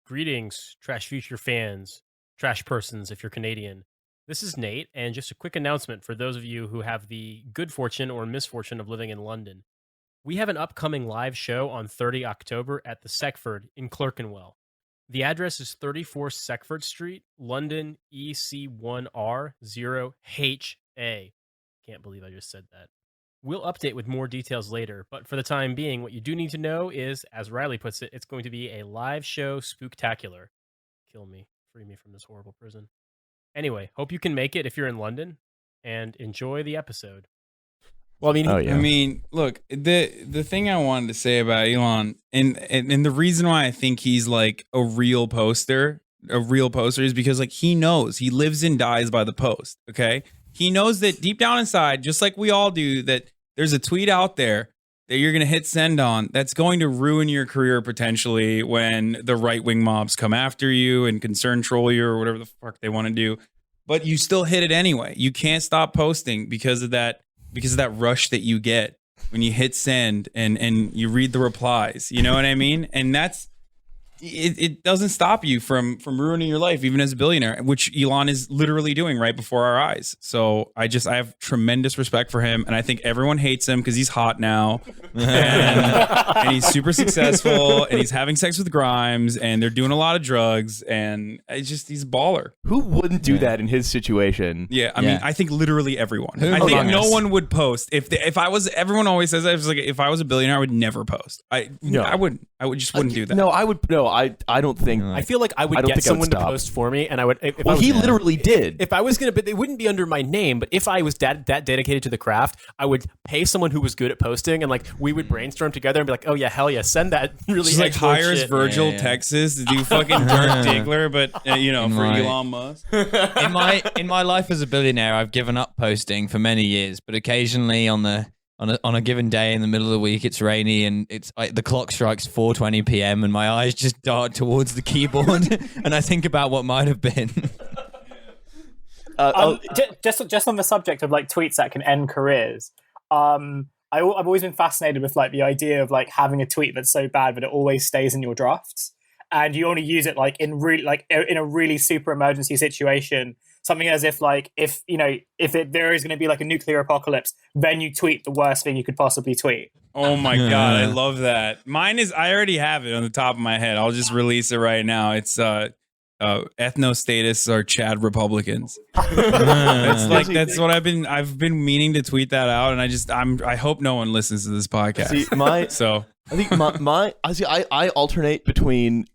Greetings, Trashfuture fans, trash persons if you're Canadian. This is Nate, and just a quick announcement for those of you who have the good fortune or misfortune of living in London. We have an upcoming live show on 30 October at the Seckford in Clerkenwell. The address is 34 Seckford Street, London, EC1R0HA. Can't believe I just said that. We'll update with more details later, but for the time being, what you do need to know is, as Riley puts it, it's going to be a live show spooktacular. Kill me. Free me from this horrible prison. Anyway, hope you can make it if you're in London, and enjoy the episode. Well, I mean, look, the thing I wanted to say about Elon, and the reason why I think he's like a real poster is because like he knows he lives and dies by the post. Okay, he knows that deep down inside, just like we all do, that there's a tweet out there that you're gonna hit send on that's going to ruin your career potentially when the right wing mobs come after you and concern troll you or whatever the fuck they want to do. But you still hit it anyway. You can't stop posting because of that rush that you get when you hit send and you read the replies. You know what I mean? And that's it doesn't stop you from ruining your life, even as a billionaire, which Elon is literally doing right before our eyes. So I have tremendous respect for him, and I think everyone hates him because he's hot now, and he's super successful, and he's having sex with Grimes, and they're doing a lot of drugs, and he's a baller. Who wouldn't do that in his situation? Yeah, I mean, I think literally everyone. I think no one would post if I was. Everyone always says that. It's like if I was a billionaire, I would never post. I wouldn't. I wouldn't do that. No, I would. No, I don't think. I feel like I would get someone to post for me, and I would. He literally did. If I was gonna, but it wouldn't be under my name. But if I was that dedicated to the craft, I would pay someone who was good at posting, and like we would brainstorm together and be like, "Oh yeah, hell yeah, send that really." Just like hires Virgil Texas to do fucking Dirk Diggler, but for Elon Musk. In my life as a billionaire, I've given up posting for many years, but occasionally on a given day in the middle of the week, it's rainy and it's the clock strikes 4:20 p.m. and my eyes just dart towards the keyboard and I think about what might have been. Just on the subject of like tweets that can end careers, I've always been fascinated with like the idea of like having a tweet that's so bad that it always stays in your drafts, and you only use it like in a really super emergency situation. Something as if like if there is going to be like a nuclear apocalypse, then you tweet the worst thing you could possibly tweet. Oh my god, I love that. Mine is I already have it on the top of my head. I'll just release it right now. It's ethno status are Chad Republicans. That's what I've been meaning to tweet that out, and I hope no one listens to this podcast. I alternate between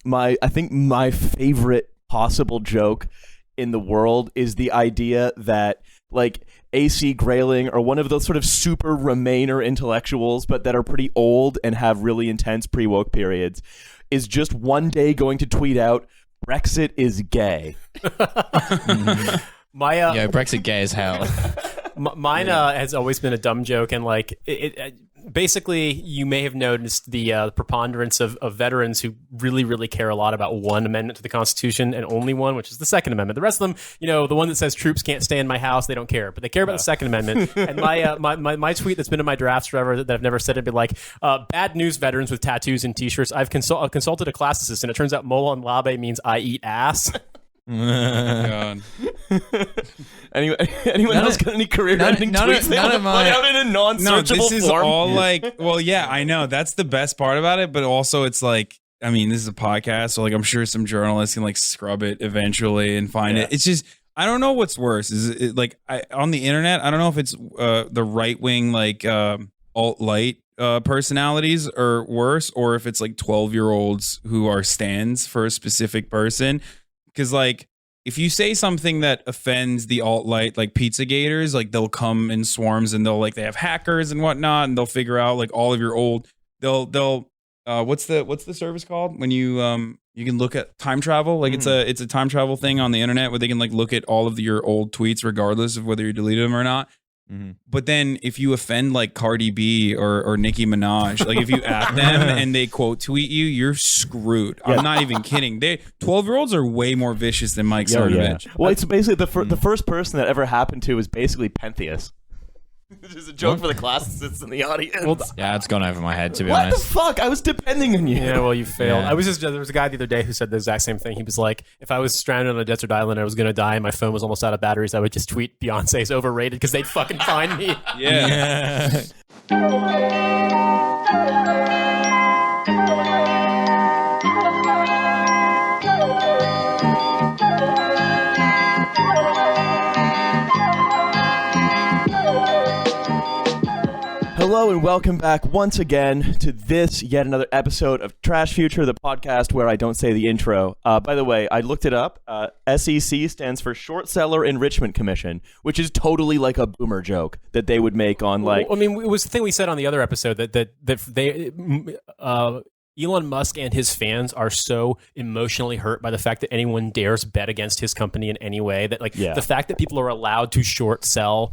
my favorite possible joke in the world is the idea that like AC Grayling or one of those sort of super Remainer intellectuals, but that are pretty old and have really intense pre-woke periods, is just one day going to tweet out, Brexit is gay. Brexit gay as hell. Mine has always been a dumb joke, and like basically, you may have noticed the preponderance of veterans who really, really care a lot about one amendment to the Constitution and only one, which is the Second Amendment. The rest of them, the one that says troops can't stay in my house, they don't care, but they care about the Second Amendment. And my tweet that's been in my drafts forever that I've never said, it'd be like, bad news veterans with tattoos and t-shirts. I've consulted a classicist, and it turns out mola and labe means I eat ass. God. Anyone else got any career-ending tweets? None of mine. Out in a non-searchable this is form? all like, well, yeah, I know that's the best part about it, but also it's like, I mean, this is a podcast, so like, I'm sure some journalists can like scrub it eventually and find it. It's just, I don't know what's worse. Is it like on the internet? I don't know if it's the right wing like alt-light personalities are worse, or if it's like 12-year-olds who are stands for a specific person. Because like if you say something that offends the alt-light, like pizza gators, like they'll come in swarms and they have hackers and whatnot, and they'll figure out like all of your old. They'll what's the service called when you can look at time travel? Like it's a time travel thing on the internet where they can like look at all of your old tweets regardless of whether you deleted them or not. Mm-hmm. But then if you offend like Cardi B or Nicki Minaj, like if you at them and they quote tweet you, you're screwed. I'm not even kidding. 12-year-olds are way more vicious than Mike Cernovich. Well, it's basically the first person that ever happened to was basically Pentheus. This is a joke for the classicists in the audience. Well, Yeah, it's gone over my head, to be what honest. the fuck? I was depending on you. Yeah, well, you failed. Yeah. There was a guy the other day who said the exact same thing. He was like, if I was stranded on a desert island and I was going to die and my phone was almost out of batteries, I would just tweet Beyonce's overrated because they'd fucking find me. Yeah. Hello and welcome back once again to this yet another episode of Trashfuture, the podcast where I don't say the intro. By the way, I looked it up. SEC stands for Short Seller Enrichment Commission, which is totally like a boomer joke that they would make on like. Well, I mean, it was the thing we said on the other episode that they. Elon Musk and his fans are so emotionally hurt by the fact that anyone dares bet against his company in any way that the fact that people are allowed to short sell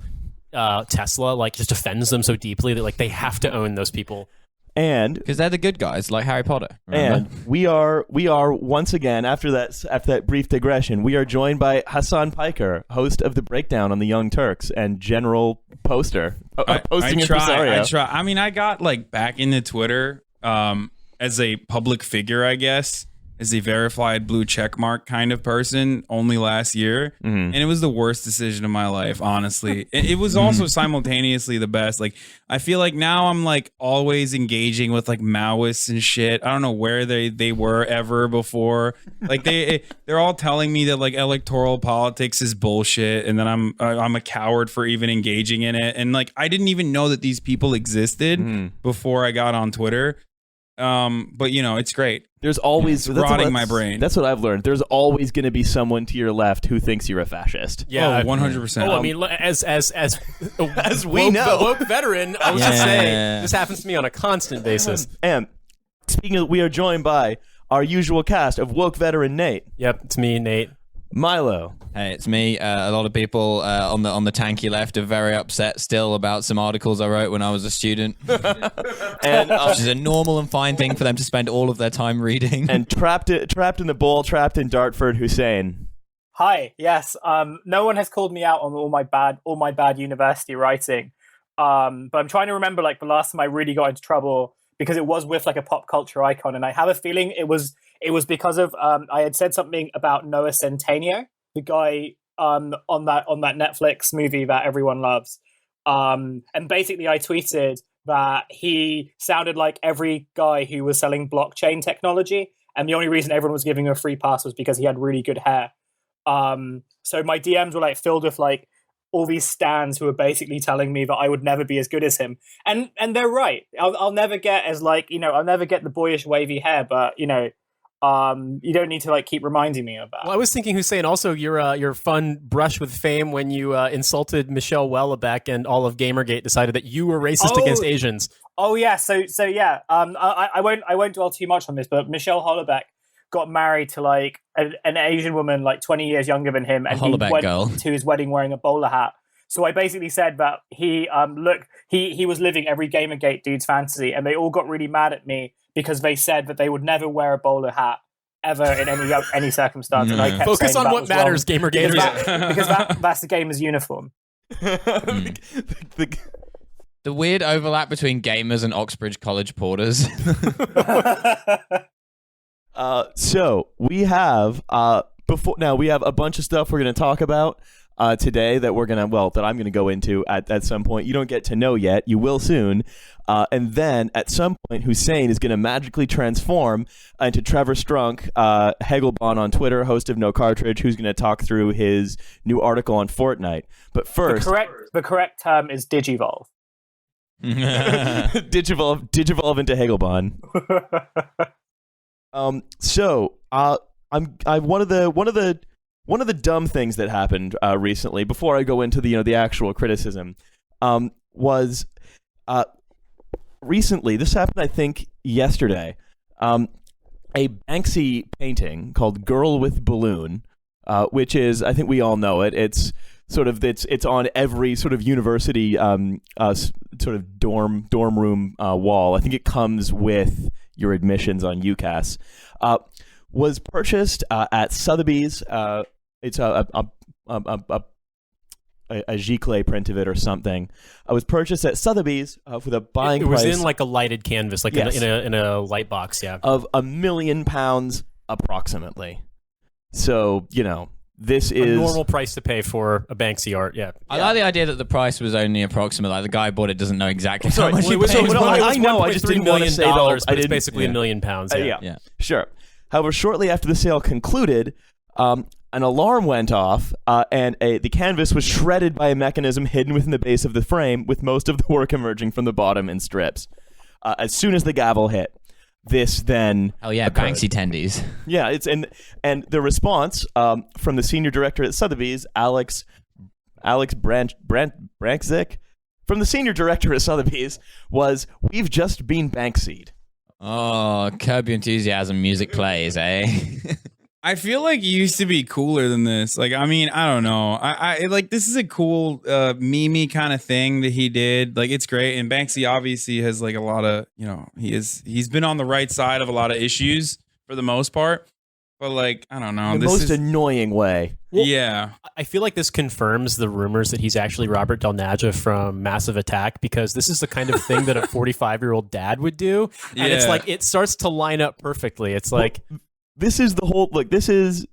Tesla just offends them so deeply that they have to own those people. And because they're the good guys, like Harry Potter. Remember? And we are once again after that brief digression, we are joined by Hasan Piker, host of the Breakdown on the Young Turks and general posting impresario. I try. I mean, I got back into Twitter as a public figure, I guess, as a verified blue checkmark kind of person only last year. And it was the worst decision of my life, honestly. It was also simultaneously the best. I feel like now I'm always engaging with Maoists and shit. I don't know where they were ever before. They're all telling me that electoral politics is bullshit and that I'm a coward for even engaging in it. And I didn't even know that these people existed before I got on Twitter. But it's great. There's always rotting my brain. That's what I've learned. There's always going to be someone to your left who thinks you're a fascist. Yeah, 100%. I mean, as we know, woke veteran, I was just saying this happens to me on a constant basis. And speaking of, we are joined by our usual cast of woke veteran Nate. Yep, it's me, Nate. Milo. Hey, it's me. A lot of people on the tanky left are very upset still about some articles I wrote when I was a student, And which is a normal and fine thing for them to spend all of their time reading. and trapped in the bowl, trapped in Dartford, Hussein. Hi. Yes. No one has called me out on all my bad university writing. But I'm trying to remember the last time I really got into trouble because it was with a pop culture icon, and I have a feeling it was because of I had said something about Noah Centineo, the guy on that Netflix movie that everyone loves. And basically I tweeted that he sounded like every guy who was selling blockchain technology, and the only reason everyone was giving him a free pass was because he had really good hair. So my DMs were filled with all these stans who were basically telling me that I would never be as good as him. And they're right. I'll never get as I'll never get the boyish wavy hair, but you don't need to keep reminding me of that. Well, I was thinking, Hussein, also your fun brush with fame when you insulted Michelle Wellebeck and all of Gamergate decided that you were racist against Asians. Oh yeah, so yeah. I won't dwell too much on this, but Michelle Wellebeck got married to an Asian woman 20 years younger than him, and he went to his wedding wearing a bowler hat. So I basically said that he was living every Gamergate dude's fantasy, and they all got really mad at me because they said that they would never wear a bowler hat ever in any circumstance. And I kept Focus saying on what matters, Gamergaters. because that's the gamer's uniform. The weird overlap between gamers and Oxbridge College porters. So we have we have a bunch of stuff we're going to talk about today that I'm going to go into at some point. You don't get to know yet. You will soon. And then at some point, Hussein is going to magically transform into Trevor Strunk, Hegelbon on Twitter, host of No Cartridge, who's going to talk through his new article on Fortnite. But first, the correct term is digivolve. digivolve into Hegelbon. One of the dumb things that happened recently, before I go into the actual criticism, was recently. This happened, I think, yesterday. A Banksy painting called "Girl with Balloon," which is, I think we all know it. It's on every sort of university sort of dorm room wall. I think it comes with your admissions on UCAS. Was purchased at Sotheby's. It's a Giclée print of it or something. It was purchased at Sotheby's with a buying price. It was in like a lighted canvas, like in a light box, of £1 million approximately. So, this is a normal price to pay for a Banksy art. Yeah, I like the idea that the price was only approximate. Like the guy bought it doesn't know exactly how much it was. I know. I just didn't want to say $1.3 but it's basically £1 million. Yeah, sure. However, shortly after the sale concluded, an alarm went off, and the canvas was shredded by a mechanism hidden within the base of the frame, with most of the work emerging from the bottom in strips. As soon as the gavel hit. This then occurred. Banksy tendies. Yeah, it's and the response from the senior director at Sotheby's, Alex Brankzik, from the senior director at Sotheby's was, "We've just been Banksy'd." Oh, Curb Your Enthusiasm music plays, eh? I feel like it used to be cooler than this. Like, I mean, I don't know. I like, this is a cool meme kind of thing that he did. Like, it's great. And Banksy obviously has like a lot of, he's been on the right side of a lot of issues for the most part. But like, I don't know. The most annoying way. Well, yeah. I feel like this confirms the rumors that he's actually Robert Del Naja from Massive Attack, because this is the kind of thing that a 45-year-old dad would do. And it's like, it starts to line up perfectly. It's like... This is the whole, like, this is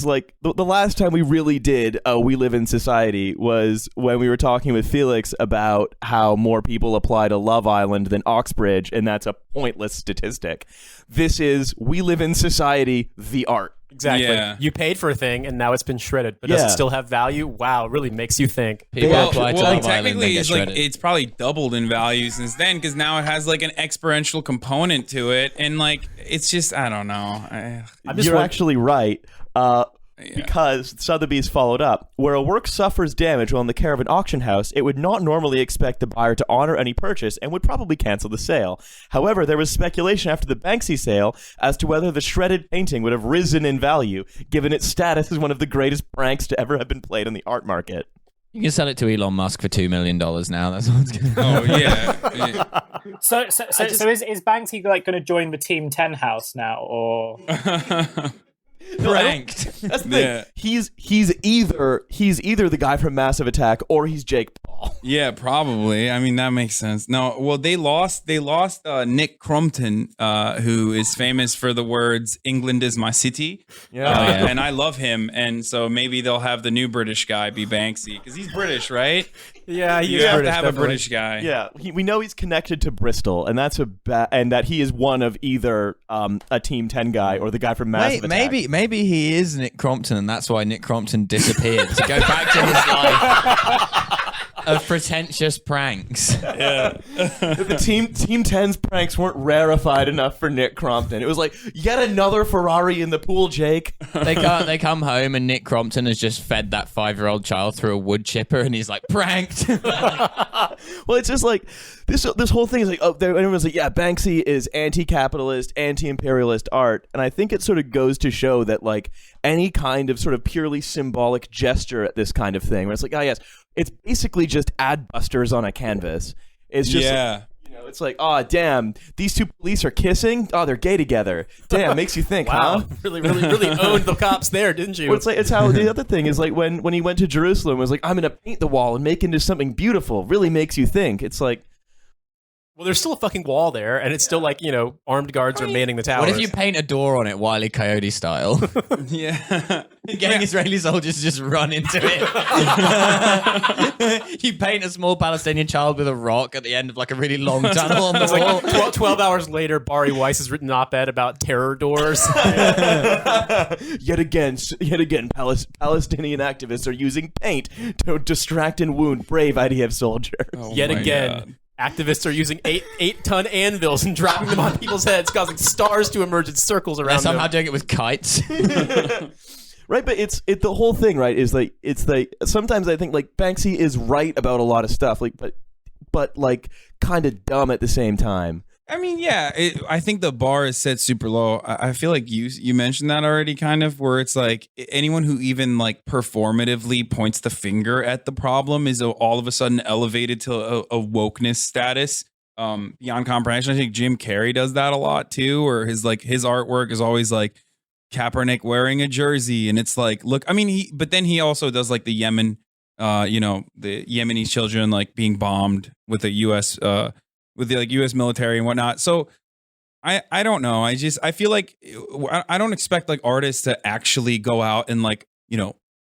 like the last time we really did We Live in Society was when we were talking with Felix about how more people apply to Love Island than Oxbridge, and that's a pointless statistic. This is We Live in Society, the art. Exactly. Yeah. You paid for a thing and now it's been shredded, but does it still have value? Wow, it really makes you think. Technically, it's probably doubled in value since then, because now it has like an exponential component to it, and like it's just, I don't know. You're actually right. Because Sotheby's followed up, where a work suffers damage while in the care of an auction house, it would not normally expect the buyer to honor any purchase and would probably cancel the sale. However, there was speculation after the Banksy sale as to whether the shredded painting would have risen in value, given its status as one of the greatest pranks to ever have been played on the art market. You can sell it to Elon Musk for $2 million now. That's what's going to Oh, yeah. So is Banksy like going to join the Team 10 house now, or... Pranked. That's the thing. He's either the guy from Massive Attack or he's Jake Paul. Yeah, probably. I mean, that makes sense. No, well, they lost Nick Crompton, who is famous for the words "England is my city." Yeah. And I love him, and so maybe they'll have the new British guy be Banksy, because he's British, right? Yeah, you have to have a British guy. Yeah, we know he's connected to Bristol, and that's and that he is one of either a Team 10 guy or the guy from Massive Attack. Maybe he is Nick Crompton, and that's why Nick Crompton disappeared to go back to his life of pretentious pranks. Yeah, the Team 10's pranks weren't rarefied enough for Nick Crompton. It was like, yet another Ferrari in the pool, Jake. They come home and Nick Crompton has just fed that 5-year-old child through a wood chipper, and he's like, pranked. Well, it's just like this whole thing is like, everyone's like, yeah, Banksy is anti-capitalist, anti-imperialist art, and I think it sort of goes to show that like any kind of sort of purely symbolic gesture at this kind of thing, where it's like, oh yes, it's basically just ad busters on a canvas. It's just like, it's like, oh damn, these two police are kissing. Oh, they're gay together. Damn, makes you think, wow. huh? Really owned the cops there, didn't you? Well, it's how the other thing is like when he went to Jerusalem, it was like, I'm gonna paint the wall and make it into something beautiful. Really makes you think. It's like, well, there's still a fucking wall there, and it's still like, armed guards are manning the towers. What if you paint a door on it Wile E. Coyote style? Yeah. Getting Israeli soldiers just run into it. You paint a small Palestinian child with a rock at the end of like a really long tunnel on the wall. Like 12 hours later, Bari Weiss has written an op-ed about terror doors. Yet again, Palestinian activists are using paint to distract and wound brave IDF soldiers. Oh Yet again. God. Activists are using 8-ton anvils and dropping them on people's heads, causing stars to emerge in circles around them. They're somehow doing it with kites. Right, but it's the whole thing, right? Is like, it's like, sometimes I think like Banksy is right about a lot of stuff, like, but like kind of dumb at the same time. I mean, yeah, I think the bar is set super low. I feel like you mentioned that already, kind of, where it's like anyone who even like performatively points the finger at the problem is all of a sudden elevated to a wokeness status beyond comprehension. I think Jim Carrey does that a lot too, or his artwork is always like Kaepernick wearing a jersey, and it's like, look, I mean, but then he also does like the Yemen the Yemeni children like being bombed with the U.S. With the U.S. military and whatnot. So I don't know. I feel like I don't expect like artists to actually go out and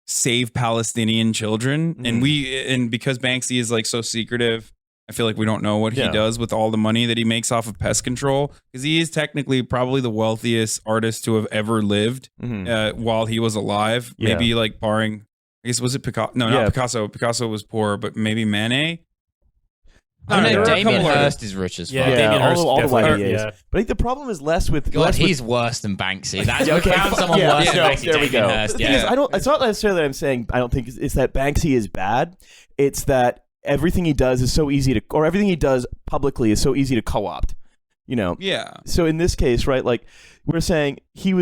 save Palestinian children. Mm. And because Banksy is like so secretive, I feel like we don't know what he does with all the money that he makes off of pest control, because he is technically probably the wealthiest artist to have ever lived while he was alive. Yeah. Maybe like barring, I guess, was it Picasso? No, not Picasso. Picasso was poor, but maybe Manet. No, Damien Hirst is rich as fuck. Yeah, Damien Hirst all the way he is. But I think the problem is less with... he's worse than Banksy. That's we found someone worse than Banksy. There we go. Hirst, it's not necessarily that I'm saying I don't think it's that Banksy is bad. It's that everything he does is so easy to... Or everything he does publicly is so easy to co-opt. Yeah. So in this case, right, like we're saying he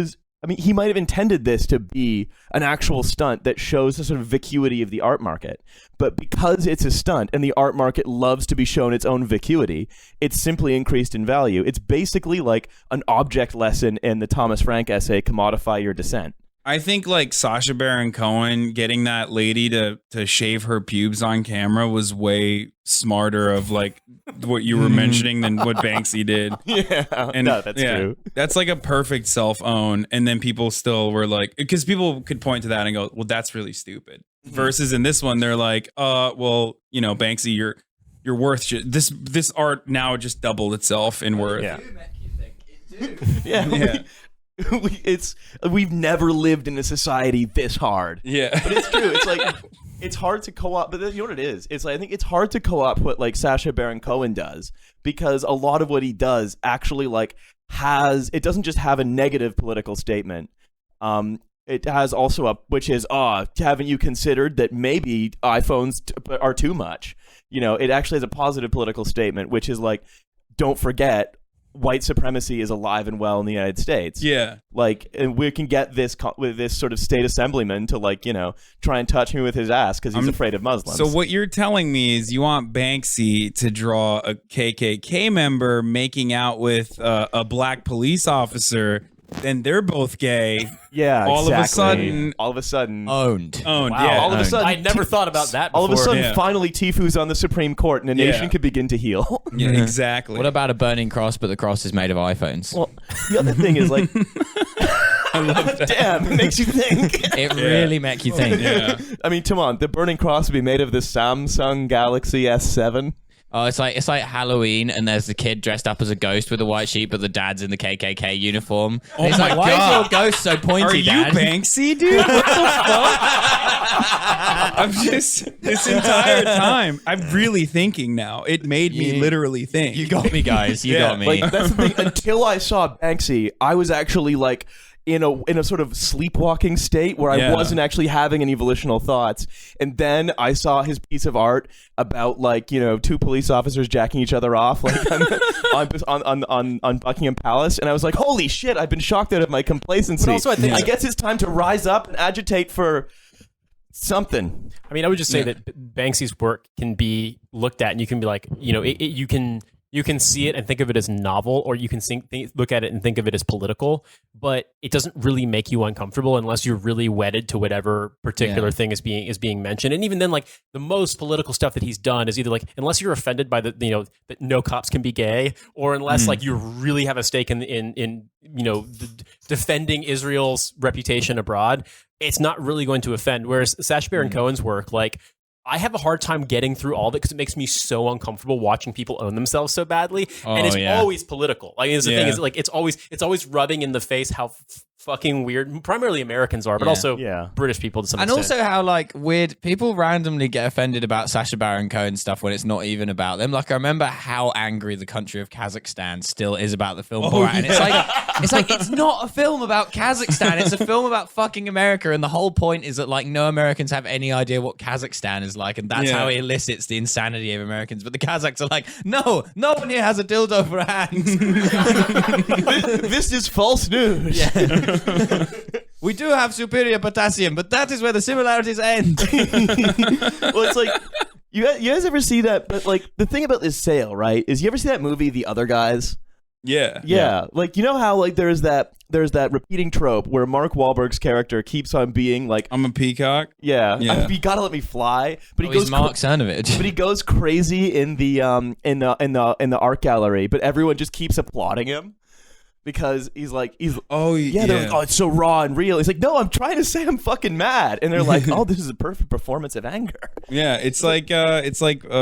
might have intended this to be an actual stunt that shows the sort of vacuity of the art market. But because it's a stunt and the art market loves to be shown its own vacuity, it's simply increased in value. It's basically like an object lesson in the Thomas Frank essay, Commodify Your Dissent. I think like Sacha Baron Cohen getting that lady to shave her pubes on camera was way smarter of like what you were mentioning than what Banksy did. Yeah, and no, that's true. That's like a perfect self-own. And then people still were like, because people could point to that and go, well, that's really stupid. Versus in this one, they're like, Banksy, you're worth shit. This art now just doubled itself in worth. Yeah. Yeah. We've never lived in a society this hard. Yeah, but it's true. It's like it's hard to co-opt, but you know what it is? It's like I think it's hard to co-opt what like Sacha Baron Cohen does, because a lot of what he does actually it doesn't just have a negative political statement. It has also which is haven't you considered that maybe iPhones are too much? It actually has a positive political statement, which is like, don't forget, white supremacy is alive and well in the United States. Yeah. And we can get this with this sort of state assemblyman to try and touch me with his ass because he's afraid of Muslims. So what you're telling me is you want Banksy to draw a KKK member making out with a black police officer, then they're both gay. Yeah, all exactly. of a sudden owned. Wow. Yeah, all of a sudden I never thought about that before. All of a sudden, finally, Tifu's on the Supreme Court, and a nation could begin to heal. Yeah, exactly. What about a burning cross, but the cross is made of iPhones? Well, the other thing is like, I love that. Damn, it makes you think. It really makes you think. Yeah. I mean, come on, the burning cross would be made of the Samsung Galaxy S7. Oh, it's like Halloween, and there's the kid dressed up as a ghost with a white sheep, but the dad's in the KKK uniform. Oh it's my like, why God. is your ghost so pointy, Dad? Are you Banksy, dude? What the fuck? I'm just, this entire time, I'm really thinking now. It made me literally think. You got me, guys. You got me. Like, that's the thing. Until I saw Banksy, I was actually like in a sort of sleepwalking state where I wasn't actually having any volitional thoughts. And then I saw his piece of art about two police officers jacking each other off on Buckingham Palace, and I was like, holy shit, I've been shocked out of my complacency. But also I guess it's time to rise up and agitate for something. I mean, I would just say that Banksy's work can be looked at and you can be like, you can see it and think of it as novel, or you can look at it and think of it as political, but it doesn't really make you uncomfortable unless you're really wedded to whatever particular thing is being mentioned. And even then, like, the most political stuff that he's done is either like, unless you're offended by that no cops can be gay, or unless like you really have a stake in defending Israel's reputation abroad, it's not really going to offend. Whereas Sacha Baron Cohen's work, like, I have a hard time getting through all of it because it makes me so uncomfortable watching people own themselves so badly, and it's always political. Like, the thing is, like, it's always rubbing in the face how fucking weird primarily Americans are, but also British people to some extent. And also how like weird people randomly get offended about Sacha Baron Cohen stuff when it's not even about them. Like, I remember how angry the country of Kazakhstan still is about the film Borat, and it's not a film about Kazakhstan, it's a film about fucking America, and the whole point is that like no Americans have any idea what Kazakhstan is like, and that's how it elicits the insanity of Americans. But the Kazakhs are like, no one here has a dildo for a hand. This is false news. We do have superior potassium, but that is where the similarities end. Well, it's like, you guys ever see that? But like, the thing about this sale, right, is you ever see that movie, The Other Guys? Yeah. Like, you know how like there's that repeating trope where Mark Wahlberg's character keeps on being like, I'm a peacock. Yeah. You gotta let me fly. But he's Mark Cernovich. But he goes crazy in the art gallery, but everyone just keeps applauding him. Because they're like, oh, it's so raw and real. He's like, no, I'm trying to say I'm fucking mad, and they're like, oh, this is a perfect performance of anger. Yeah, it's like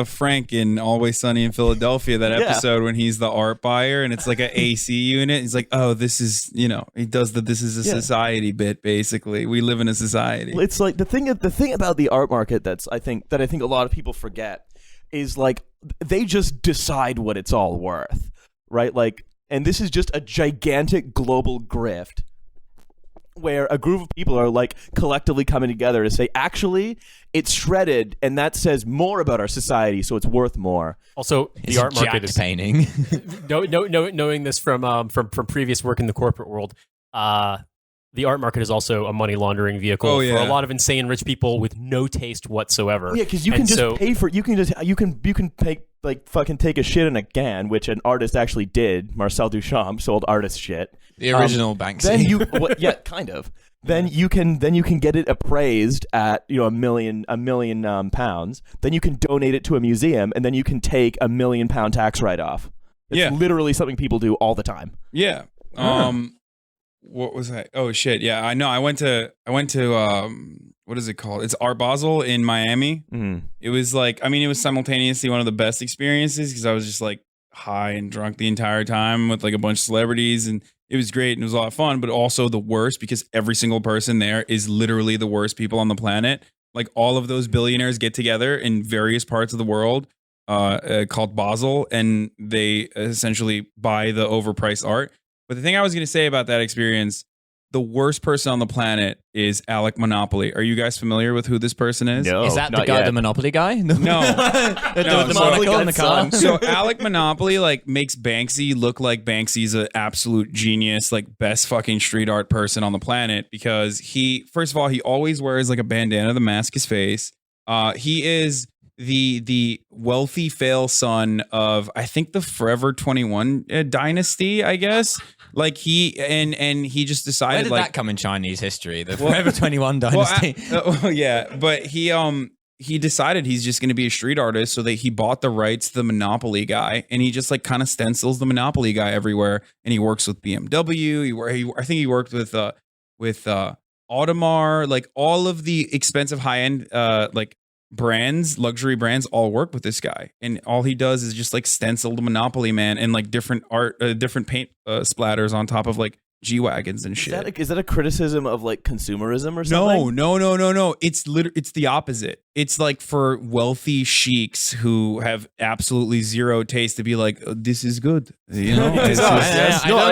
Frank in Always Sunny in Philadelphia, that episode when he's the art buyer, and it's like an AC unit. He's like, oh, this is, he does this is a society bit, basically. We live in a society. It's like the thing about the art market that I think a lot of people forget is like they just decide what it's all worth, right? Like. And this is just a gigantic global grift where a group of people are like collectively coming together to say, actually, it's shredded, and that says more about our society, so it's worth more. Also, the art market is painting. Knowing this from previous work in the corporate world, the art market is also a money laundering vehicle for a lot of insane rich people with no taste whatsoever. Yeah, because you can just pay for you can pay. Like fucking take a shit in a can, which an artist actually did. Marcel Duchamp sold artist shit. The original Banksy. Then you, kind of. Then you can get it appraised at $1 million pounds. Then you can donate it to a museum, and then you can take £1 million tax write off. It's literally something people do all the time. Yeah. What was that? Oh shit. Yeah, I know. I went to what is it called? It's Art Basel in Miami. Mm-hmm. It was like, it was simultaneously one of the best experiences because I was just like high and drunk the entire time with like a bunch of celebrities, and it was great and it was a lot of fun, but also the worst because every single person there is literally the worst people on the planet. Like all of those billionaires get together in various parts of the world called Basel, and they essentially buy the overpriced art. But the thing I was going to say about that experience, the worst person on the planet is Alec Monopoly. Are you guys familiar with who this person is? No, is that the guy, the Monopoly guy? No. The monocle in the car. So Alec Monopoly like makes Banksy look like Banksy's an absolute genius, like best fucking street art person on the planet because he, first of all, he always wears like a bandana to mask his face. He is the wealthy fail son of, I think, the Forever 21 dynasty, I guess. Like he he just decided. Where did like, that come in Chinese history? The Forever 21 dynasty. But he decided he's just going to be a street artist, so that he bought the rights to the Monopoly guy, and he just like kind of stencils the Monopoly guy everywhere. And he works with BMW. I think he worked with Audemars, like all of the expensive high end like brands, luxury brands, all work with this guy, and all he does is just like stencil the Monopoly man and like different art, different paint splatters on top of like G-Wagons and shit. Is that a criticism of like consumerism or something? No. It's the opposite. It's like for wealthy sheiks who have absolutely zero taste to be like, this is good. I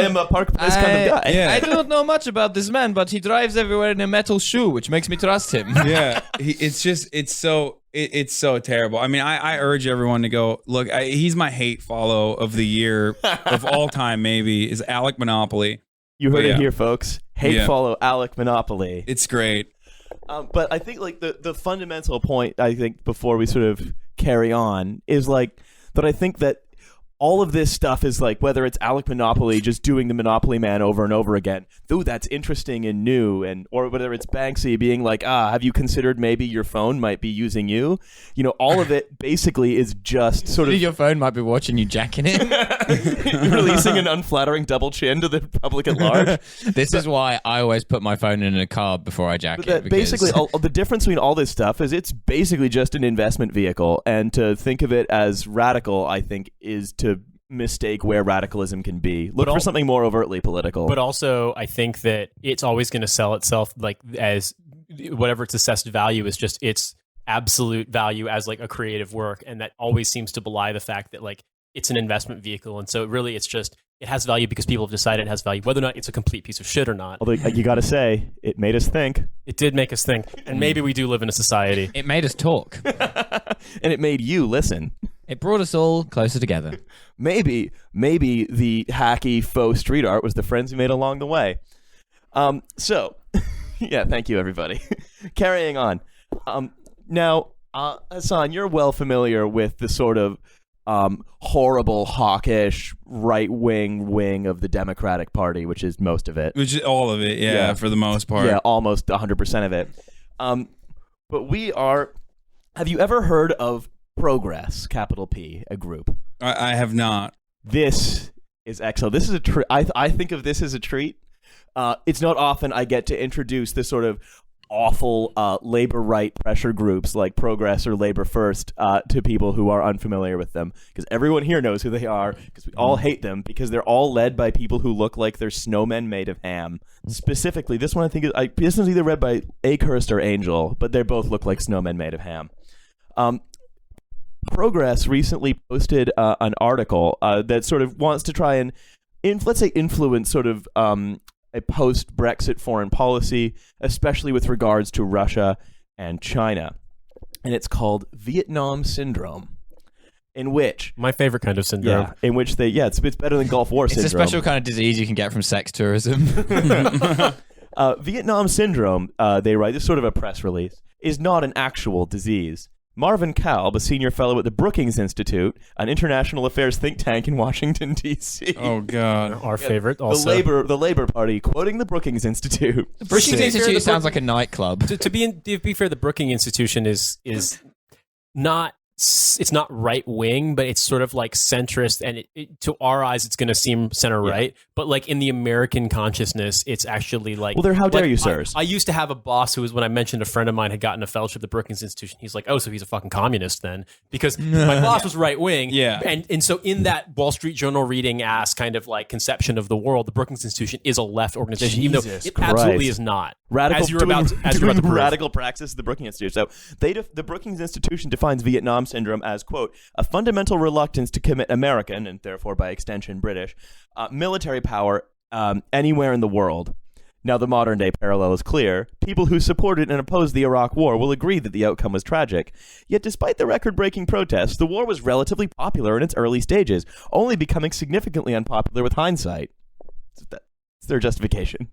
am a Park Place kind of guy. Yeah. I do not know much about this man, but he drives everywhere in a metal shoe, which makes me trust him. Yeah, it's so terrible. I mean, I urge everyone to go look. He's my hate follow of the year of all time. Maybe is Alec Monopoly. You heard it here, folks. Follow Alec Monopoly. It's great. But I think like the fundamental point, I think, before we sort of carry on is like that I think that all of this stuff is like, whether it's Alec Monopoly just doing the Monopoly man over and over again, ooh, that's interesting and new, or whether it's Banksy being like, have you considered maybe your phone might be using you? All of it basically is just sort of your phone might be watching you jacking it, releasing an unflattering double chin to the public at large. This is why I always put my phone in a card before I jack it. Basically, the difference between all this stuff is it's basically just an investment vehicle, and to think of it as radical, I think, is to mistake where radicalism can be. Look for something more overtly political. But also, I think that it's always going to sell itself like as whatever its assessed value is, just its absolute value as like a creative work, and that always seems to belie the fact that like it's an investment vehicle, and so really it's just it has value because people have decided it has value, whether or not it's a complete piece of shit or not. Although you got to say, it made us think. It did make us think, and maybe we do live in a society. It made us talk, and it made you listen. It brought us all closer together. Maybe the hacky faux street art was the friends we made along the way. So, yeah, thank you, everybody. Carrying on. Now, Hasan, you're well familiar with the sort of horrible, hawkish, right-wing wing of the Democratic Party, which is most of it. Which is all of it, for the most part. Yeah, almost 100% of it. But we are... Have you ever heard of Progress, capital P, a group? I have not. This is excellent. This is a treat. I think of this as a treat. It's not often I get to introduce this sort of awful labor right pressure groups like Progress or Labor First to people who are unfamiliar with them, because everyone here knows who they are, because we all hate them, because they're all led by people who look like they're snowmen made of ham. Specifically, this one I think this one's either read by Akehurst or Angel, but they both look like snowmen made of ham. Progress recently posted an article that sort of wants to try and influence sort of a post-Brexit foreign policy, especially with regards to Russia and China. And it's called Vietnam Syndrome, in which... My favorite kind of syndrome. Yeah, in which it's better than Gulf War syndrome. It's a special kind of disease you can get from sex tourism. Vietnam Syndrome, they write, this is sort of a press release, is not an actual disease. Marvin Kalb, a senior fellow at the Brookings Institute, an international affairs think tank in Washington, D.C. Oh, God. Our favorite also. The Labor Party, quoting the Brookings Institute. The Brookings Institute sounds like a nightclub. To be fair, the Brookings Institution is not... It's not right wing, but it's sort of like centrist, and to our eyes, it's going to seem center right. But like in the American consciousness, it's actually like. Well, how dare you, sirs? I used to have a boss who was, when I mentioned a friend of mine had gotten a fellowship at the Brookings Institution, he's like, "Oh, so he's a fucking communist then?" Because my boss was right wing, and so in that Wall Street Journal reading ass kind of like conception of the world, the Brookings Institution is a left organization, even though it absolutely is not. Radical, as you're about to prove. Radical praxis of the Brookings Institute. So the Brookings Institution defines Vietnam Syndrome as, quote, a fundamental reluctance to commit American, and therefore by extension British, military power anywhere in the world. Now the modern day parallel is clear. People who supported and opposed the Iraq War will agree that the outcome was tragic. Yet despite the record-breaking protests, the war was relatively popular in its early stages, only becoming significantly unpopular with hindsight. That's their justification.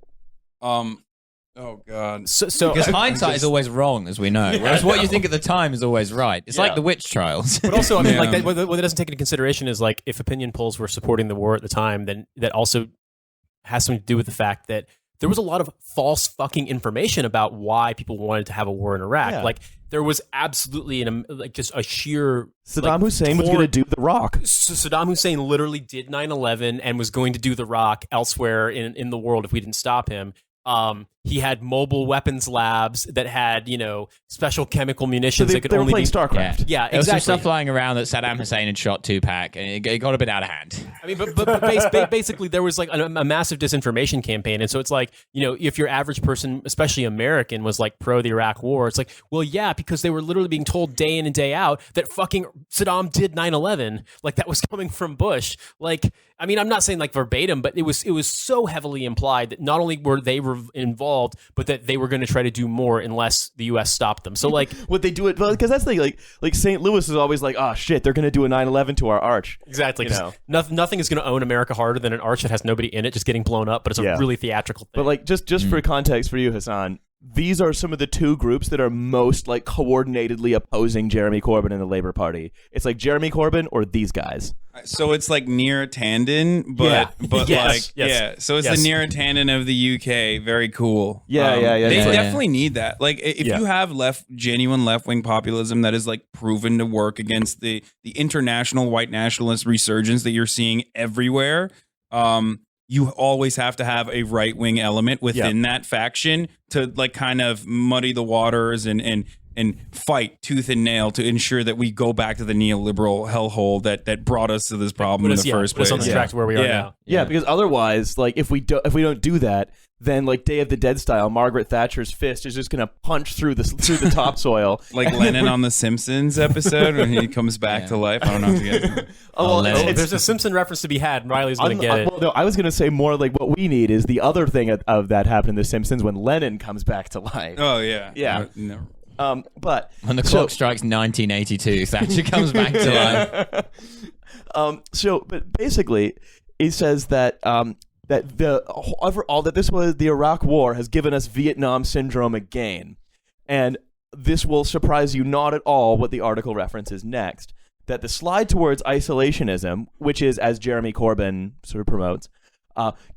Oh, God. So because hindsight is always wrong, as we know. Whereas what you think at the time is always right. It's like the witch trials. But also, I mean, like what it doesn't take into consideration is like if opinion polls were supporting the war at the time, then that also has something to do with the fact that there was a lot of false fucking information about why people wanted to have a war in Iraq. Yeah. Like there was absolutely just a sheer Saddam Hussein was going to do the rock. So Saddam Hussein literally did 9/11 and was going to do the rock elsewhere in the world if we didn't stop him. He had mobile weapons labs that had, special chemical munitions that could only be StarCraft. Yeah, exactly. There was some stuff flying around that Saddam Hussein had shot Tupac, and it got a bit out of hand. I mean, but basically there was like a massive disinformation campaign, and so it's like, if your average person, especially American, was like pro the Iraq War, it's like, well, yeah, because they were literally being told day in and day out that fucking Saddam did 9/11, like that was coming from Bush. Like, I mean, I'm not saying like verbatim, but it was so heavily implied that not only were they involved, but that they were going to try to do more unless the U.S. stopped them. So like, would they do it? Because that's like St. Louis is always like, oh shit, they're going to do a 9/11 to our arch. Exactly. Nothing is going to own America harder than an arch that has nobody in it, just getting blown up. But it's a really theatrical thing. But like, just for context for you, Hasan, these are some of the two groups that are most like coordinatedly opposing Jeremy Corbyn and the Labour Party. It's like Jeremy Corbyn or these guys. So it's like near Tandon, but So it's the near Tandon of the UK. Very cool. Yeah. They definitely need that. Like if you have genuine left wing populism that is like proven to work against the international white nationalist resurgence that you're seeing everywhere. You always have to have a right-wing element within that faction to like kind of muddy the waters and fight tooth and nail to ensure that we go back to the neoliberal hellhole that brought us to this problem in the first place. On the track to where we are now. Yeah, because otherwise, like if we don't do that, then like Day of the Dead style, Margaret Thatcher's fist is just gonna punch through the topsoil, like Lennon on the Simpsons episode when he comes back to life. I don't know if you guys. There's a Simpson reference to be had, and Riley's gonna get it. Well, no, I was gonna say more like what we need is the other thing of that happened in the Simpsons when Lennon comes back to life. Oh yeah, yeah. No. But when the clock strikes 1982, Thatcher comes back to life. But basically, it says that that this was the Iraq War has given us Vietnam Syndrome again, and this will surprise you not at all what the article references next. that the slide towards isolationism, which is, as Jeremy Corbyn sort of promotes,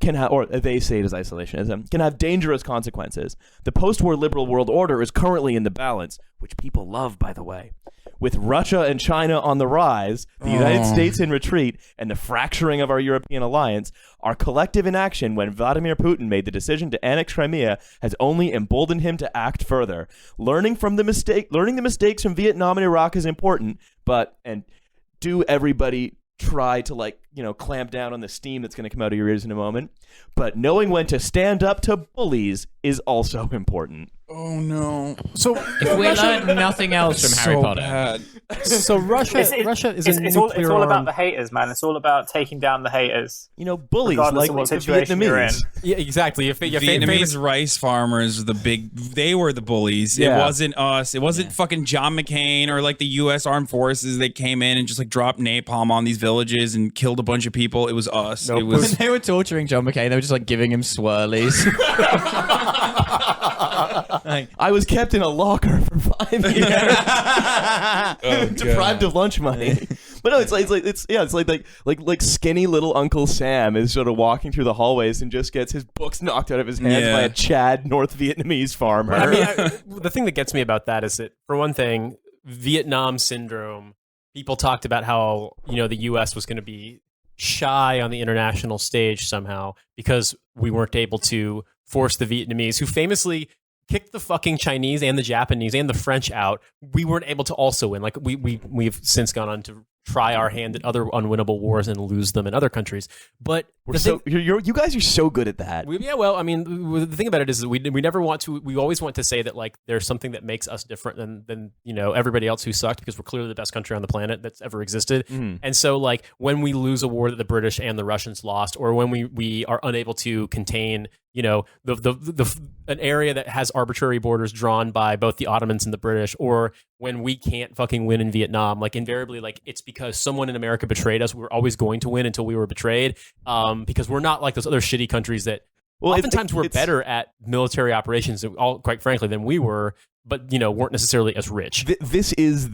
can have, or they say it is isolationism, can have dangerous consequences. The post-war liberal world order is currently in the balance, which people love, by the way. With Russia and China on the rise, the United States in retreat, and the fracturing of our European alliance, our collective inaction when Vladimir Putin made the decision to annex Crimea has only emboldened him to act further. Learning the mistakes from Vietnam and Iraq is important, and do everybody try to clamp down on the steam that's going to come out of your ears in a moment. But knowing when to stand up to bullies is also important. Oh no! So if we learn nothing else from Harry Potter, bad. So Russia is it's all about the haters, man. It's all about taking down the haters. Bullies regardless like of what the situation you're in. Vietnamese. Yeah, exactly. Vietnamese rice farmers, they were the bullies. Yeah. It wasn't us. It wasn't fucking John McCain or like the U.S. Armed Forces that came in and just like dropped napalm on these villages and killed a bunch of people. It was us. Nope. It was. when they were torturing John McCain, they were just like giving him swirlies. I was kept in a locker for 5 years, deprived of lunch money. But no, it's like skinny little Uncle Sam is sort of walking through the hallways and just gets his books knocked out of his hands by a Chad North Vietnamese farmer. I mean, the thing that gets me about that is that, for one thing, Vietnam syndrome. People talked about how the U.S. was going to be shy on the international stage somehow because we weren't able to force the Vietnamese, who famously kicked the fucking Chinese and the Japanese and the French out. We weren't able to also win. Like we've since gone on to try our hand at other unwinnable wars and lose them in other countries. But you guys are so good at that. The thing about it is that we never want to. We always want to say that like there's something that makes us different than everybody else who sucked, because we're clearly the best country on the planet that's ever existed. And so like when we lose a war that the British and the Russians lost, or when we are unable to contain an area that has arbitrary borders drawn by both the Ottomans and the British, or when we can't fucking win in Vietnam, like invariably, like it's because someone in America betrayed us. We're always going to win until we were betrayed, because we're not like those other shitty countries that oftentimes we're better at military operations, quite frankly, than we were, but weren't necessarily as rich. This is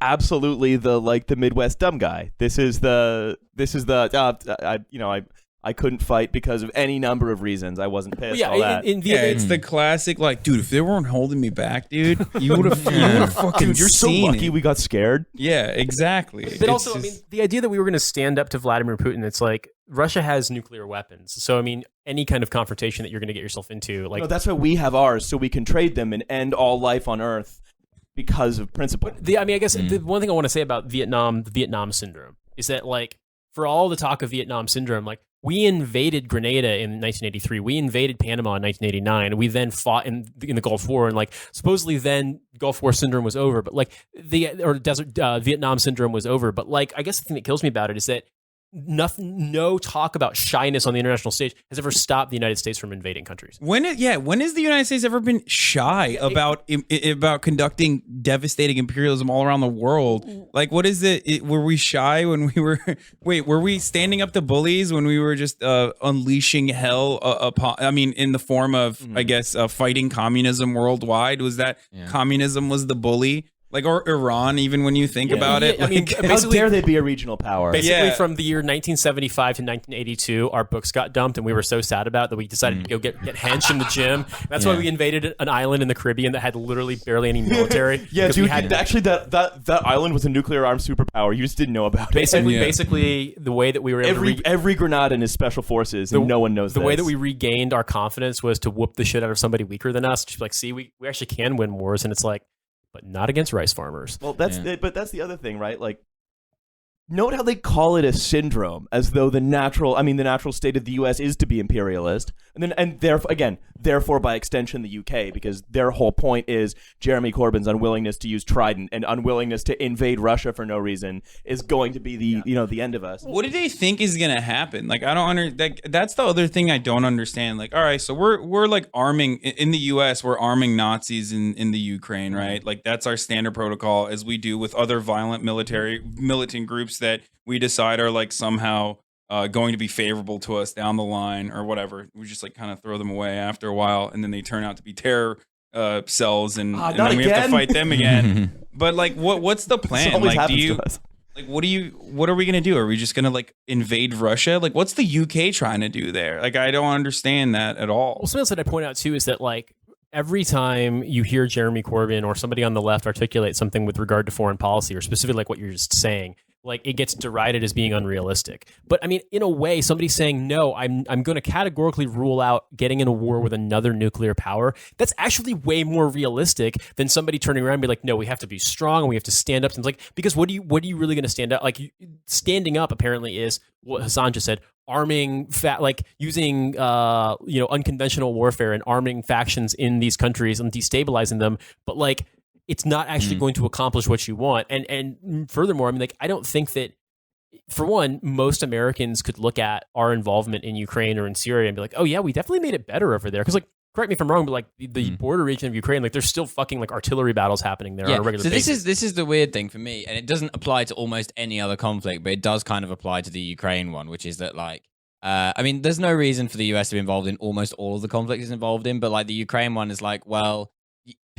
absolutely the Midwest dumb guy. I couldn't fight because of any number of reasons. I wasn't pissed. It's the classic, like, dude, if they weren't holding me back, dude, you would have fucking Dude, you're so lucky we got scared. Yeah, exactly. But also, the idea that we were going to stand up to Vladimir Putin, it's like, Russia has nuclear weapons. So, any kind of confrontation that you're going to get yourself into, like... No, that's why we have ours, so we can trade them and end all life on Earth because of principle. I guess the one thing I want to say about the Vietnam syndrome, is that, like, for all the talk of Vietnam syndrome, like, we invaded Grenada in 1983. We invaded Panama in 1989. We then fought in the Gulf War, and like supposedly then Gulf War syndrome was over. But like Vietnam syndrome was over. But like I guess the thing that kills me about it is that no talk about shyness on the international stage has ever stopped the United States from invading countries. When has the United States ever been shy about conducting devastating imperialism all around the world? Like, what is it? Were we shy when we were? Wait, were we standing up to bullies when we were just unleashing hell upon? In the form of I guess fighting communism worldwide. Was that communism was the bully? Like, or Iran, even when you think about it. How dare they be a regional power? Basically, from the year 1975 to 1982, our books got dumped, and we were so sad about it that we decided to go get hench in the gym. That's why we invaded an island in the Caribbean that had literally barely any military. Dude, actually, that island was a nuclear-armed superpower. You just didn't know about it. Basically, the way that we were able every Grenadian is special forces, and no one knows the way that we regained our confidence was to whoop the shit out of somebody weaker than us. Just like, see, we actually can win wars, and it's like, but not against rice farmers. Well, that's the other thing, right? Like, note how they call it a syndrome, as though the natural state of the U.S. is to be imperialist, and therefore by extension the UK, because their whole point is Jeremy Corbyn's unwillingness to use Trident and unwillingness to invade Russia for no reason is going to be the end of us. What do they think is going to happen? Like, I don't that's the other thing I don't understand. Like, all right, so we're like arming in the U.S. We're arming Nazis in the Ukraine, right? Like, that's our standard protocol, as we do with other violent militant groups that we decide are like somehow going to be favorable to us down the line or whatever. We just like kind of throw them away after a while, and then they turn out to be terror cells, and not then we have to again? fight them again. But like, what's the plan? always Like, happens to us. like, what are we gonna do? Are we just gonna like invade Russia? Like, what's the UK trying to do there? Like, I don't understand that at all. Well, something else that I point out too is that like every time you hear Jeremy Corbyn or somebody on the left articulate something with regard to foreign policy, or specifically like what you're just saying, like it gets derided as being unrealistic. But I mean, in a way, somebody saying, no, I'm going to categorically rule out getting in a war with another nuclear power, that's actually way more realistic than somebody turning around and be like, no, we have to be strong and we have to stand up. And it's like, because what are you really going to stand up? Like, standing up apparently is what Hasan just said, arming like using unconventional warfare and arming factions in these countries and destabilizing them, but like it's not actually going to accomplish what you want. And furthermore, I mean, like, I don't think that, for one, most Americans could look at our involvement in Ukraine or in Syria and be like, oh yeah, we definitely made it better over there. Because like, correct me if I'm wrong, but like the border region of Ukraine, like there's still fucking like artillery battles happening there on a regular basis. So this is the weird thing for me, and it doesn't apply to almost any other conflict, but it does kind of apply to the Ukraine one, which is that like, I mean, there's no reason for the US to be involved in almost all of the conflicts it's involved in, but like the Ukraine one is like, well,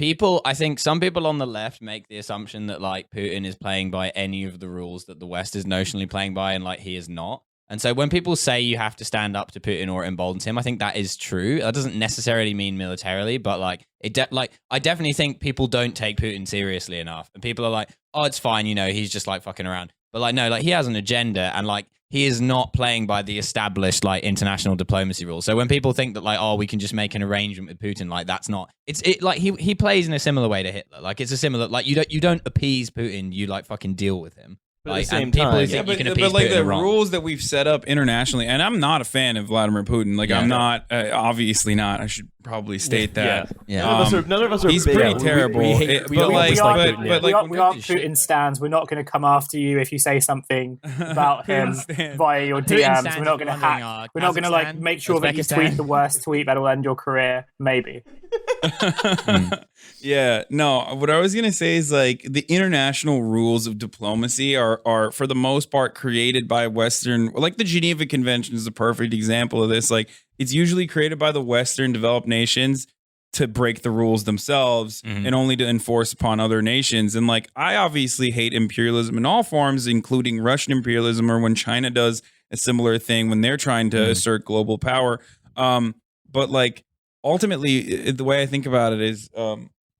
I think some people on the left make the assumption that like Putin is playing by any of the rules that the West is notionally playing by, and like he is not. And so when people say you have to stand up to Putin or emboldens him, I think that is true. That doesn't necessarily mean militarily, but like I definitely think people don't take Putin seriously enough, and people are like, oh, it's fine, he's just like fucking around. But like, no, like he has an agenda, and like he is not playing by the established like international diplomacy rules. So when people think that like, oh, we can just make an arrangement with Putin, like that's not. It like he plays in a similar way to Hitler. Like it's a similar, like you don't appease Putin, you like fucking deal with him. But like, at the same and people who time, think Yeah, you can but appease like Putin the are wrong. rules that we've set up internationally, and I'm not a fan of Vladimir Putin. Like I'm not, obviously not. I should probably state that. Yeah. None of us are He's big. pretty terrible. we hate- we But don't like, dislike but Putin, yeah. we aren't complete shit, Putin though. stands. We're not going to come after you if you say something about him stands. via your Putin DMs. stands We're not going to is funding hack. We're not going to like Kazakhstan, make sure that you Uzbekistan. tweet the worst tweet that will end your career. Maybe. Yeah, no, what I was gonna say is like the international rules of diplomacy are for the most part created by Western, like the Geneva Convention is a perfect example of this. Like it's usually created by the Western developed nations to break the rules themselves and only to enforce upon other nations. And like I obviously hate imperialism in all forms, including Russian imperialism, or when China does a similar thing when they're trying to assert global power. But like ultimately, the way I think about it is,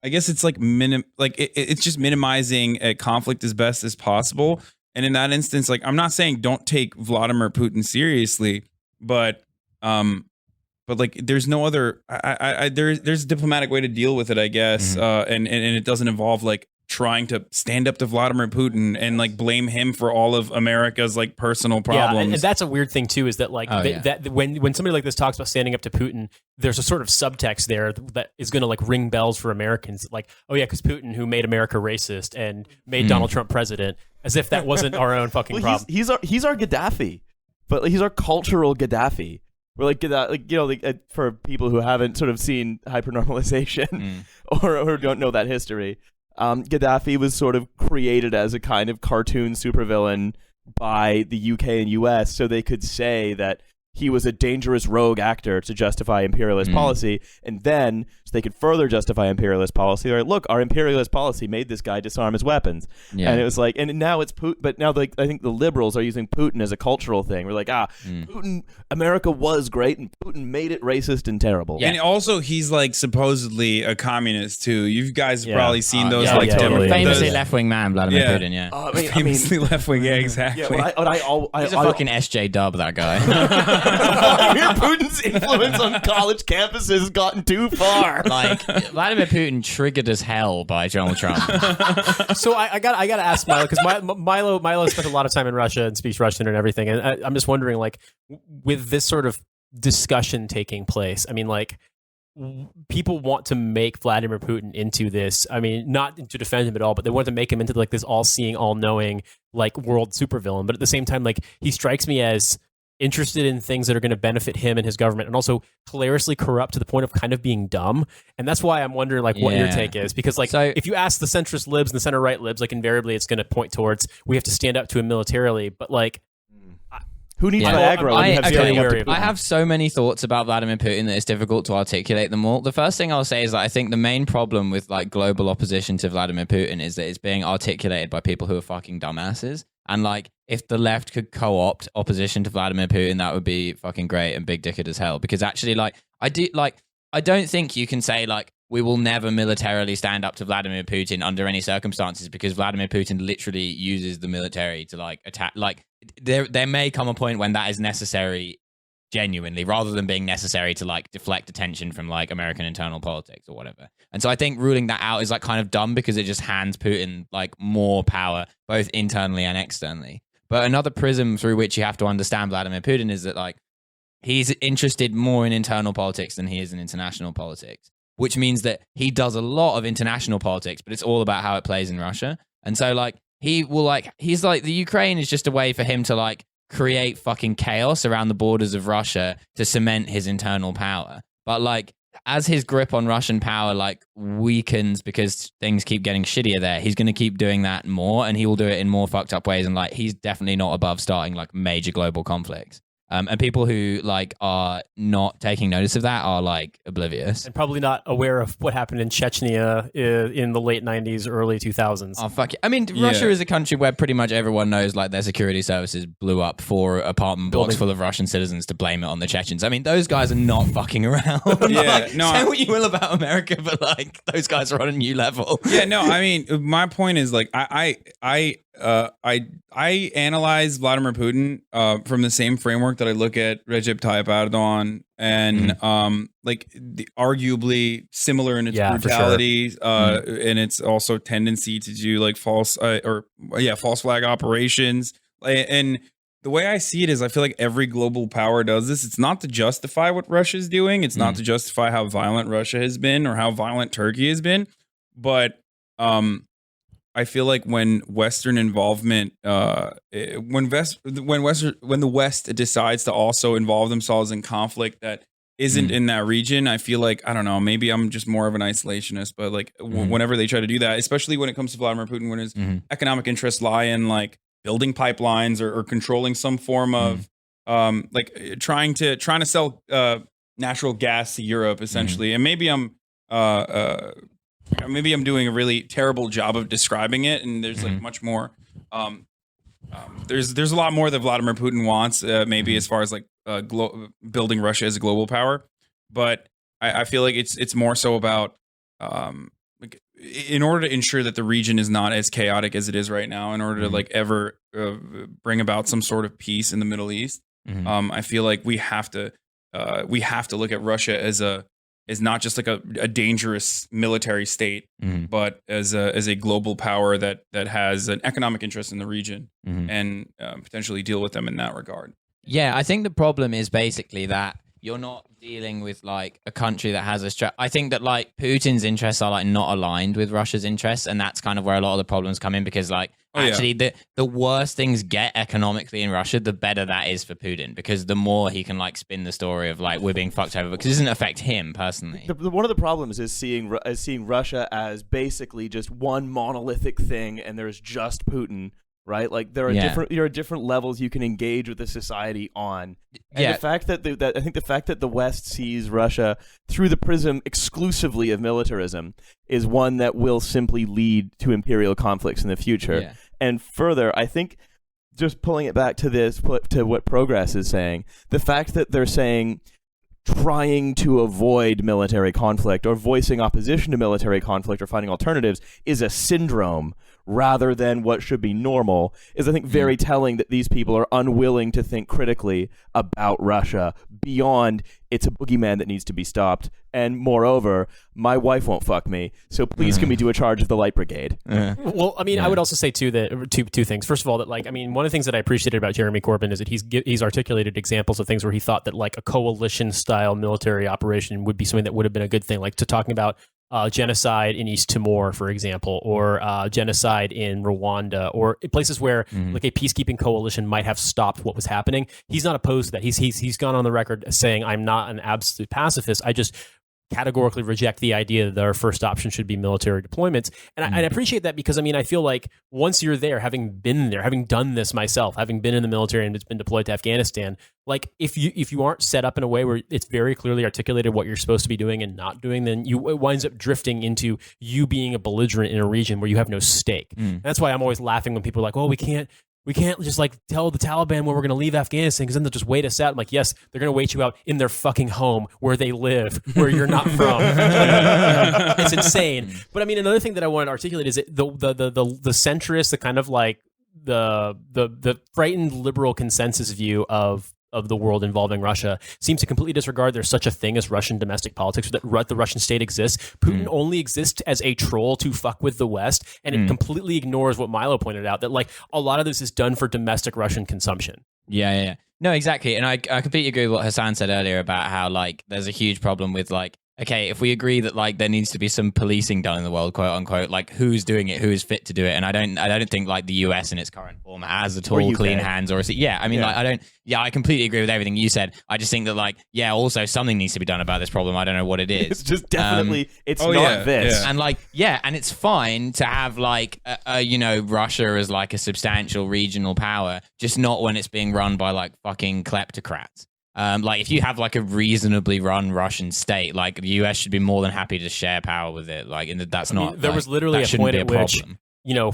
I guess it's like it's just minimizing a conflict as best as possible. And in that instance, like I'm not saying don't take Vladimir Putin seriously, but like there's no other. There's a diplomatic way to deal with it, I guess, and it doesn't involve like trying to stand up to Vladimir Putin and like blame him for all of America's like personal problems. Yeah, and that's a weird thing too, is that like that when somebody like this talks about standing up to Putin, there's a sort of subtext there that is going to like ring bells for Americans, like, oh yeah, because Putin, who made America racist and made Donald Trump president, as if that wasn't our own fucking problem. He's our Gaddafi, but like, he's our cultural Gaddafi. We're like Gaddafi, for people who haven't sort of seen hypernormalization or don't know that history. Gaddafi was sort of created as a kind of cartoon supervillain by the UK and US so they could say that he was a dangerous rogue actor to justify imperialist policy, and then so they could further justify imperialist policy. Or look, our imperialist policy made this guy disarm his weapons, and it was like, and now it's Putin. But now, like, I think the liberals are using Putin as a cultural thing. We're like, Putin, America was great, and Putin made it racist and terrible. And also, he's like supposedly a communist too. You guys have probably seen those totally. Famously left-wing man, Vladimir Putin. Yeah, famously left-wing. Yeah, exactly. he's a fucking SJ dub. That guy. Vladimir Putin's influence on college campuses has gotten too far. Like Vladimir Putin triggered as hell by Donald Trump. So I got to ask Milo, because Milo spent a lot of time in Russia and speaks Russian and everything, and I'm just wondering, like, with this sort of discussion taking place, I mean, like, people want to make Vladimir Putin into this, I mean, not to defend him at all, but they want to make him into like this all-seeing, all-knowing, like, world supervillain. But at the same time, like, he strikes me as interested in things that are going to benefit him and his government, and also hilariously corrupt to the point of kind of being dumb. And that's why I'm wondering, like, what your take is, because like, so, if you ask the centrist libs and the center right libs, like, invariably it's going to point towards we have to stand up to him militarily. But like, Who needs Viagra? I have so many thoughts about Vladimir Putin that it's difficult to articulate them all. The first thing I'll say is that I think the main problem with like global opposition to Vladimir Putin is that it's being articulated by people who are fucking dumbasses. And like, if the left could co-opt opposition to Vladimir Putin, that would be fucking great and big dicked as hell. Because actually, like, I don't think you can say like, we will never militarily stand up to Vladimir Putin under any circumstances, because Vladimir Putin literally uses the military to like attack. Like, there may come a point when that is necessary genuinely, rather than being necessary to like deflect attention from like American internal politics or whatever. And so I think ruling that out is like kind of dumb, because it just hands Putin like more power both internally and externally. But another prism through which you have to understand Vladimir Putin is that like he's interested more in internal politics than he is in international politics, which means that he does a lot of international politics, but it's all about how it plays in Russia. And so like he's like, the Ukraine is just a way for him to like create fucking chaos around the borders of Russia to cement his internal power. But like, as his grip on Russian power like weakens because things keep getting shittier there, he's going to keep doing that more, and he will do it in more fucked up ways. And like, he's definitely not above starting like major global conflicts. And people who like are not taking notice of that are like oblivious and probably not aware of what happened in Chechnya in the late 90s, early 2000s. Oh, fuck it. I mean, Russia is a country where pretty much everyone knows like their security services blew up 4 apartment blocks full of Russian citizens to blame it on the Chechens. I mean, those guys are not fucking around. Say what you will about America, but like those guys are on a new level. Yeah, no, I mean, my point is like I analyze Vladimir Putin from the same framework that I look at Recep Tayyip Erdogan and arguably similar in its brutality and its also tendency to do like false flag operations. And the way I see it is I feel like every global power does this. It's not to justify what Russia's doing. It's not to justify how violent Russia has been or how violent Turkey has been. But I feel like when Western involvement, when the West decides to also involve themselves in conflict that isn't in that region, I feel like, I don't know, maybe I'm just more of an isolationist, but like whenever they try to do that, especially when it comes to Vladimir Putin, when his economic interests lie in like building pipelines or controlling some form of like trying to sell natural gas to Europe, essentially, and maybe I'm doing a really terrible job of describing it, and there's like much more. There's a lot more that Vladimir Putin wants, maybe as far as like building Russia as a global power. But I feel like it's more so about like, in order to ensure that the region is not as chaotic as it is right now, in order to like ever bring about some sort of peace in the Middle East. I feel like we have to look at Russia as not just like a dangerous military state, but as a global power that has an economic interest in the region and potentially deal with them in that regard. Yeah, I think the problem is basically that you're not dealing with like a country that has I think that like Putin's interests are like not aligned with Russia's interests, and that's kind of where a lot of the problems come in, because like the worse things get economically in Russia, the better that is for Putin, because the more he can like spin the story of like we're being fucked over, because it doesn't affect him personally. One of the problems is seeing Russia as basically just one monolithic thing, and there's just Putin. Right, like there are different levels you can engage with the society on, and the fact that I think the fact that the West sees Russia through the prism exclusively of militarism is one that will simply lead to imperial conflicts in the future. Yeah. And further, I think just pulling it back to what Progress is saying, the fact that they're saying trying to avoid military conflict or voicing opposition to military conflict or finding alternatives is a syndrome rather than what should be normal is, I think, very telling that these people are unwilling to think critically about Russia beyond it's a boogeyman that needs to be stopped. And moreover, my wife won't fuck me, so please can we do a charge of the Light Brigade? Well, I mean, I would also say too that two things. First of all, that like, I mean, one of the things that I appreciated about Jeremy Corbyn is that he's articulated examples of things where he thought that like a coalition style military operation would be something that would have been a good thing, like to talking about genocide in East Timor, for example, or genocide in Rwanda, or places where like a peacekeeping coalition might have stopped what was happening. He's not opposed to that. He's gone on the record saying, I'm not an absolute pacifist. I just categorically reject the idea that our first option should be military deployments. And I appreciate that because, I mean, I feel like once you're there, having been there, having done this myself, having been in the military and it's been deployed to Afghanistan, like if you aren't set up in a way where it's very clearly articulated what you're supposed to be doing and not doing, then it winds up drifting into you being a belligerent in a region where you have no stake. That's why I'm always laughing when people are like, oh, we can't just like tell the Taliban when we're going to leave Afghanistan because then they'll just wait us out. I'm like, yes, they're going to wait you out in their fucking home where they live, where you're not from. It's insane. But I mean, another thing that I want to articulate is that the centrist, the kind of like the frightened liberal consensus view of the world involving Russia seems to completely disregard there's such a thing as Russian domestic politics, that the Russian state exists. Putin only exists as a troll to fuck with the West, and it completely ignores what Milo pointed out, that like a lot of this is done for domestic Russian consumption. Yeah. No, exactly. And I completely agree with what Hasan said earlier about how like there's a huge problem with like, okay, if we agree that like there needs to be some policing done in the world, quote unquote, like who's doing it, who is fit to do it, and I don't think like the US in its current form has at all clean hands or I completely agree with everything you said. I just think that like also something needs to be done about this problem. I don't know what it is. It's just definitely not this, and like and it's fine to have like Russia as like a substantial regional power, just not when it's being run by like fucking kleptocrats. Like if you have like a reasonably run Russian state, like the US should be more than happy to share power with it. Like, and that's not. There was literally a point at which,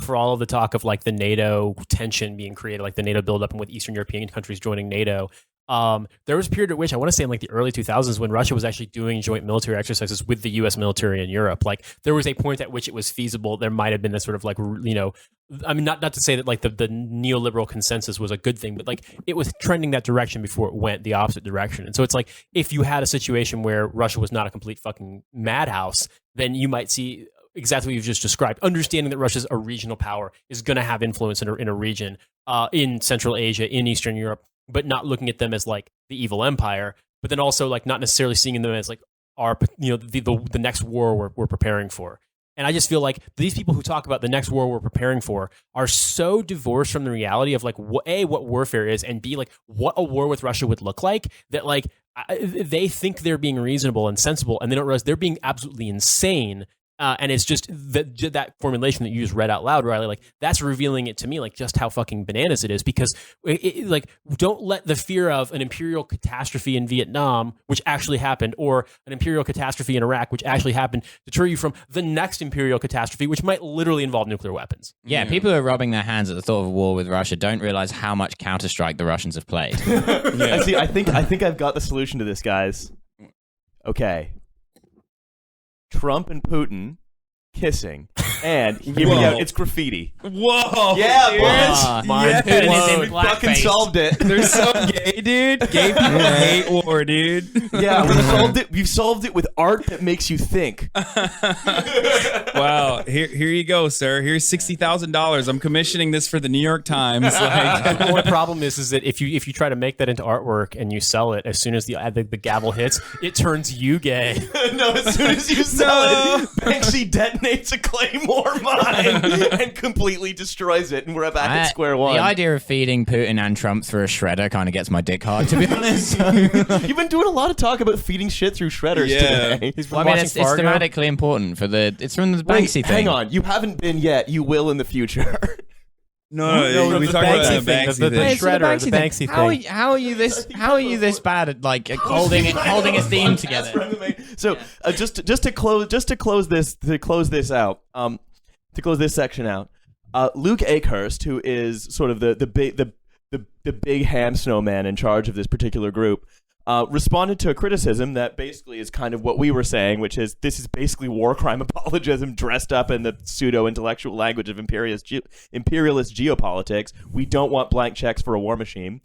for all of the talk of like the NATO tension being created, like the NATO buildup and with Eastern European countries joining NATO, there was a period at which I want to say in like the early 2000s when Russia was actually doing joint military exercises with the US military in Europe. Like there was a point at which it was feasible. There might have been a sort of like, I mean, not to say that like the neoliberal consensus was a good thing, but like it was trending that direction before it went the opposite direction. And so it's like if you had a situation where Russia was not a complete fucking madhouse, then you might see exactly what you've just described. Understanding that Russia's a regional power is going to have influence in a region in Central Asia, in Eastern Europe, but not looking at them as like the evil empire, but then also like not necessarily seeing them as like our the next war we're preparing for. And I just feel like these people who talk about the next war we're preparing for are so divorced from the reality of like what warfare is, and B, like what a war with Russia would look like, that like they think they're being reasonable and sensible, and they don't realize they're being absolutely insane. And it's just that formulation that you just read out loud, Riley, like that's revealing it to me, like just how fucking bananas it is, because like don't let the fear of an imperial catastrophe in Vietnam, which actually happened, or an imperial catastrophe in Iraq, which actually happened, deter you from the next imperial catastrophe, which might literally involve nuclear weapons. Yeah, people who are rubbing their hands at the thought of a war with Russia don't realize how much Counter-Strike the Russians have played. See, I think I've got the solution to this, guys. Okay. Trump and Putin kissing, and hear me out, it's graffiti. Whoa! Yeah, boys! Putin is in we fucking solved it. They're so gay, dude. Gay people hate war, dude. Yeah, we've solved it with art that makes you think. Wow, here you go, sir. Here's $60,000. I'm commissioning this for the New York Times. Like, the only problem is that if you try to make that into artwork and you sell it, as soon as the gavel hits, it turns you gay. No, as soon as you sell it, Banksy detonates a claymore mine and completely destroys it, and we're back at square one. The idea of feeding Putin and Trump through a shredder kind of gets my dick hard, to be honest. You've been doing a lot of talk about feeding shit through shredders today. It's thematically important for it's from the Banksy thing. Hang on, you haven't been yet. You will in the future. No, we talked about the Banksy thing. The shredder, the Banksy thing. How are you this bad at like holding a theme together? So just to close this section out, Luke Akehurst, who is sort of the big hand snowman in charge of this particular group, responded to a criticism that basically is kind of what we were saying, which is this is basically war crime apologism dressed up in the pseudo-intellectual language of imperialist geopolitics. We don't want blank checks for a war machine.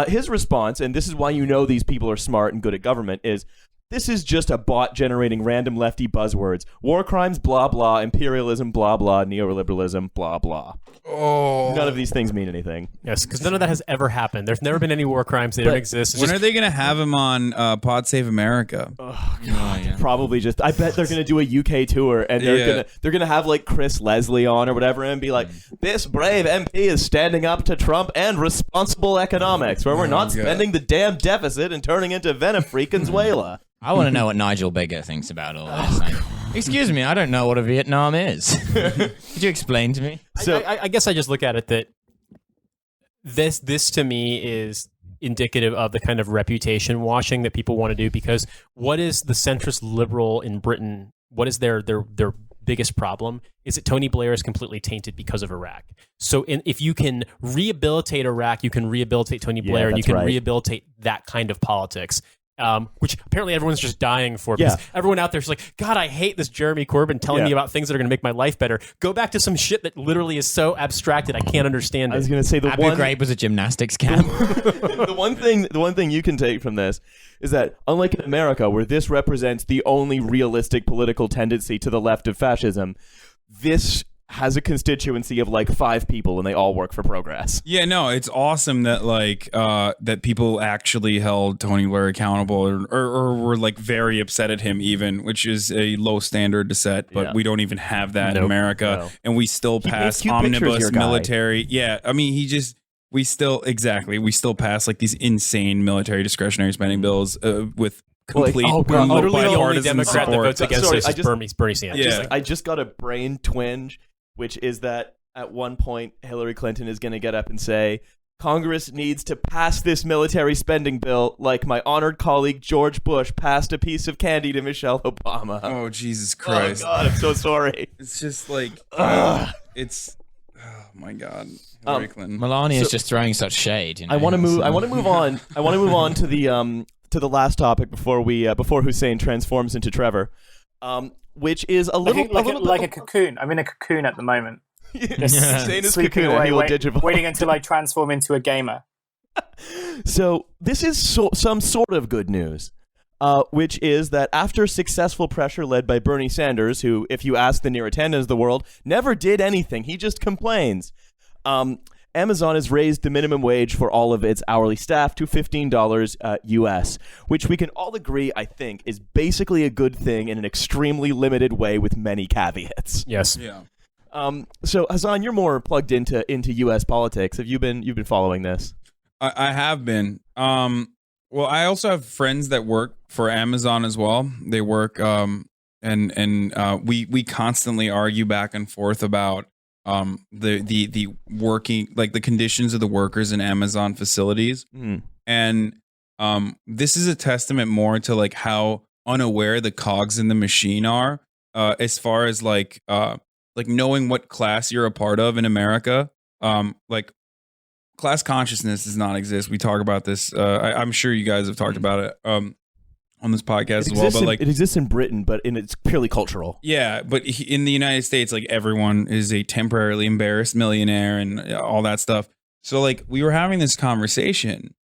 His response, and this is why you know these people are smart and good at government, is this is just a bot generating random lefty buzzwords. War crimes, blah, blah. Imperialism, blah, blah. Neoliberalism, blah, blah. Oh. None of these things mean anything. Yes, because none of that has ever happened. There's never been any war crimes. They don't exist. When are they going to have him on Pod Save America? Oh, God. Probably just... I bet they're going to do a UK tour, and they're gonna have, like, Chris Leslie on or whatever, and be like, this brave MP is standing up to Trump and responsible economics, where we're not spending the damn deficit and turning into Venezuela. I want to know what Nigel Bigger thinks about all this. Excuse me, I don't know what a Vietnam is. Could you explain to me? So I guess I just look at it that this to me is indicative of the kind of reputation washing that people want to do, because what is the centrist liberal in Britain? What is their biggest problem? Is that Tony Blair is completely tainted because of Iraq. So if you can rehabilitate Iraq, you can rehabilitate Tony Blair, and you can rehabilitate that kind of politics. Which apparently everyone's just dying for, because everyone out there's like, God, I hate this Jeremy Corbyn telling me about things that are going to make my life better. Go back to some shit that literally is so abstracted I can't understand it. I was going to say Abu Ghraib was a gymnastics camp. the one thing you can take from this is that, unlike in America, where this represents the only realistic political tendency to the left of fascism, this has a constituency of like 5 people and they all work for progress. Yeah, no, it's awesome that like that people actually held Tony Blair accountable or were like very upset at him even, which is a low standard to set, but we don't even have that in America. And we still pass omnibus military. Yeah, I mean, we still pass like these insane military discretionary spending bills with complete literally the only Democrat that votes against this is Bernie Sanders. Yeah. I just got a brain twinge, which is that at one point Hillary Clinton is going to get up and say, Congress needs to pass this military spending bill like my honored colleague George Bush passed a piece of candy to Michelle Obama. Oh, Jesus Christ. Oh, God, I'm so sorry. It's just like, it's, oh, my God. Hillary Clinton. Melania is just throwing such shade. You know? I want to move on. I want to move on to the last topic before Hussein transforms into Trevor. Which is a little like a cocoon. I'm in a cocoon at the moment. Just sleeping away, waiting until I transform into a gamer. So this is some sort of good news, which is that after successful pressure led by Bernie Sanders, who, if you ask the near attendants of the world, never did anything, he just complains. Amazon has raised the minimum wage for all of its hourly staff to $15 US, which we can all agree, I think, is basically a good thing in an extremely limited way with many caveats. Yes. Yeah. So Hasan, you're more plugged into US politics. You've been following this? I have been. Well, I also have friends that work for Amazon as well. They work and we constantly argue back and forth about the working, like the conditions of the workers in Amazon facilities. And this is a testament more to like how unaware the cogs in the machine are, as far as like knowing what class you're a part of in America. Like class consciousness does not exist. We talk about this. I'm sure you guys have talked about it on this podcast as well, but like it exists in Britain, but it's purely cultural. Yeah, but in the United States, like everyone is a temporarily embarrassed millionaire and all that stuff. So like we were having this conversation,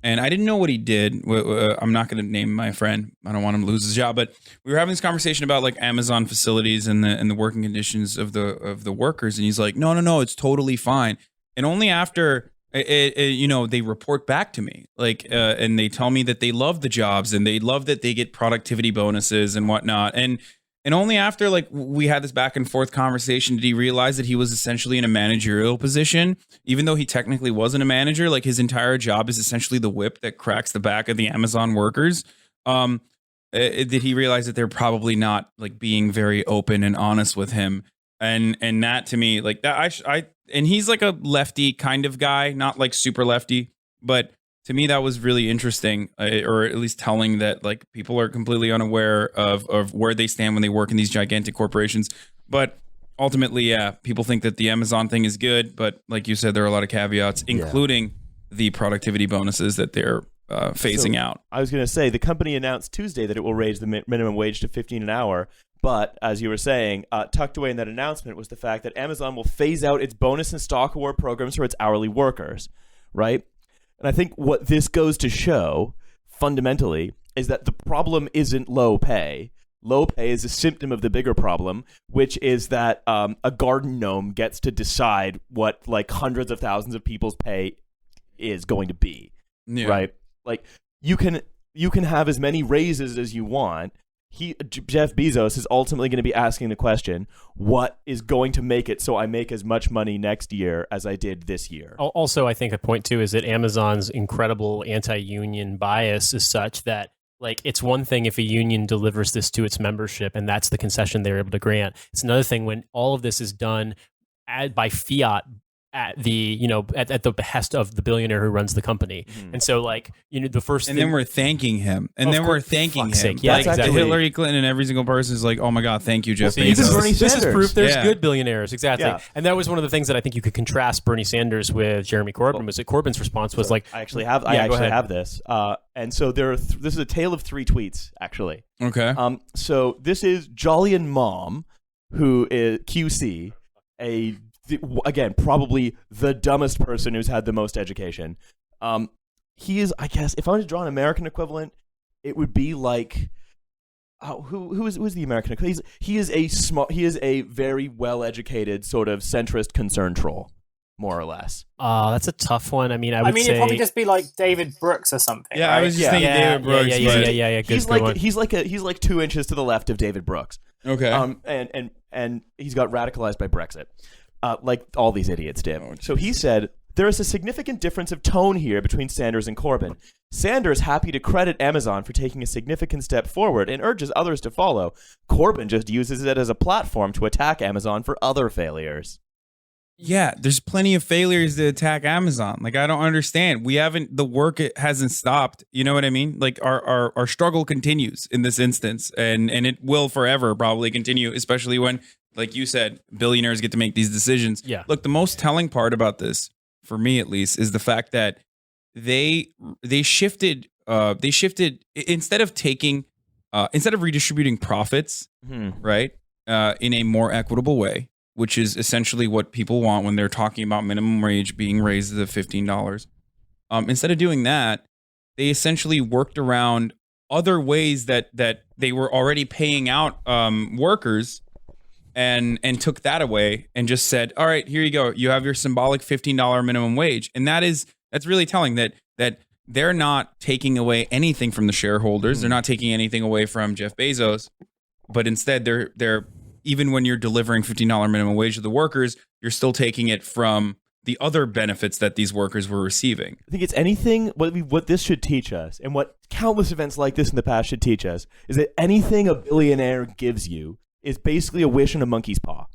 and I didn't know what he did. I'm not going to name my friend. I don't want him to lose his job. But we were having this conversation about like Amazon facilities and the working conditions of the workers, and he's like, no, it's totally fine. And only after they report back to me, like, and they tell me that they love the jobs and they love that they get productivity bonuses and whatnot. And only after like we had this back and forth conversation did he realize that he was essentially in a managerial position, even though he technically wasn't a manager. Like his entire job is essentially the whip that cracks the back of the Amazon workers. Did he realize that they're probably not like being very open and honest with him? And that to me, like that, and he's like a lefty kind of guy, not like super lefty, but to me that was really interesting, or at least telling that like people are completely unaware of where they stand when they work in these gigantic corporations. But ultimately, yeah, people think that the Amazon thing is good, but like you said, there are a lot of caveats, including the productivity bonuses that they're phasing out. I was going to say the company announced Tuesday that it will raise the minimum wage to $15 an hour. But, as you were saying, tucked away in that announcement was the fact that Amazon will phase out its bonus and stock award programs for its hourly workers, right? And I think what this goes to show, fundamentally, is that the problem isn't low pay. Low pay is a symptom of the bigger problem, which is that a garden gnome gets to decide what, like, hundreds of thousands of people's pay is going to be, right? Like, you can have as many raises as you want. Jeff Bezos is ultimately going to be asking the question, what is going to make it so I make as much money next year as I did this year? Also, I think a point too is that Amazon's incredible anti-union bias is such that like it's one thing if a union delivers this to its membership and that's the concession they're able to grant. It's another thing when all of this is done by fiat at the at the behest of the billionaire who runs the company. And so like the first and thing, then we're thanking him we're thanking him sake. Yeah, like exactly. Hillary Clinton and every single person is like, oh my god, thank you, Jeff Bezos. This is proof there's good billionaires. Exactly. Yeah. And that was one of the things that I think you could contrast Bernie Sanders with Jeremy Corbyn. Was that Corbyn's response was like, I actually have this. And so this is a tale of 3 tweets actually. Okay. So this is Jolyon Mom, who is QC, again, probably the dumbest person who's had the most education. He is, I guess, if I was to draw an American equivalent, it would be like, who is the American equivalent? He is a very well-educated sort of centrist concern troll, more or less. That's a tough one. I mean, I would say it'd probably just be like David Brooks or something. Yeah, right? I was just thinking David Brooks. Yeah. He's like 2 inches to the left of David Brooks. Okay. And he's got radicalized by Brexit. Like all these idiots did. So he said, there is a significant difference of tone here between Sanders and Corbyn. Sanders happy to credit Amazon for taking a significant step forward and urges others to follow. Corbyn just uses it as a platform to attack Amazon for other failures. Yeah, there's plenty of failures to attack Amazon. Like, I don't understand. The work hasn't stopped. You know what I mean? Like, our struggle continues in this instance, and it will forever probably continue, especially when, like you said, billionaires get to make these decisions. Yeah. Look, the most telling part about this, for me at least, is the fact that they shifted instead of redistributing profits, right, in a more equitable way, which is essentially what people want when they're talking about minimum wage being raised to $15. Instead of doing that, they essentially worked around other ways that they were already paying out workers, and took that away and just said, all right, here you go. You have your symbolic $15 minimum wage. And that's really telling that they're not taking away anything from the shareholders. They're not taking anything away from Jeff Bezos, but instead they're even when you're delivering $15 minimum wage to the workers, you're still taking it from the other benefits that these workers were receiving. I think it's anything, what this should teach us, and what countless events like this in the past should teach us, is that anything a billionaire gives you is basically a wish in a monkey's paw.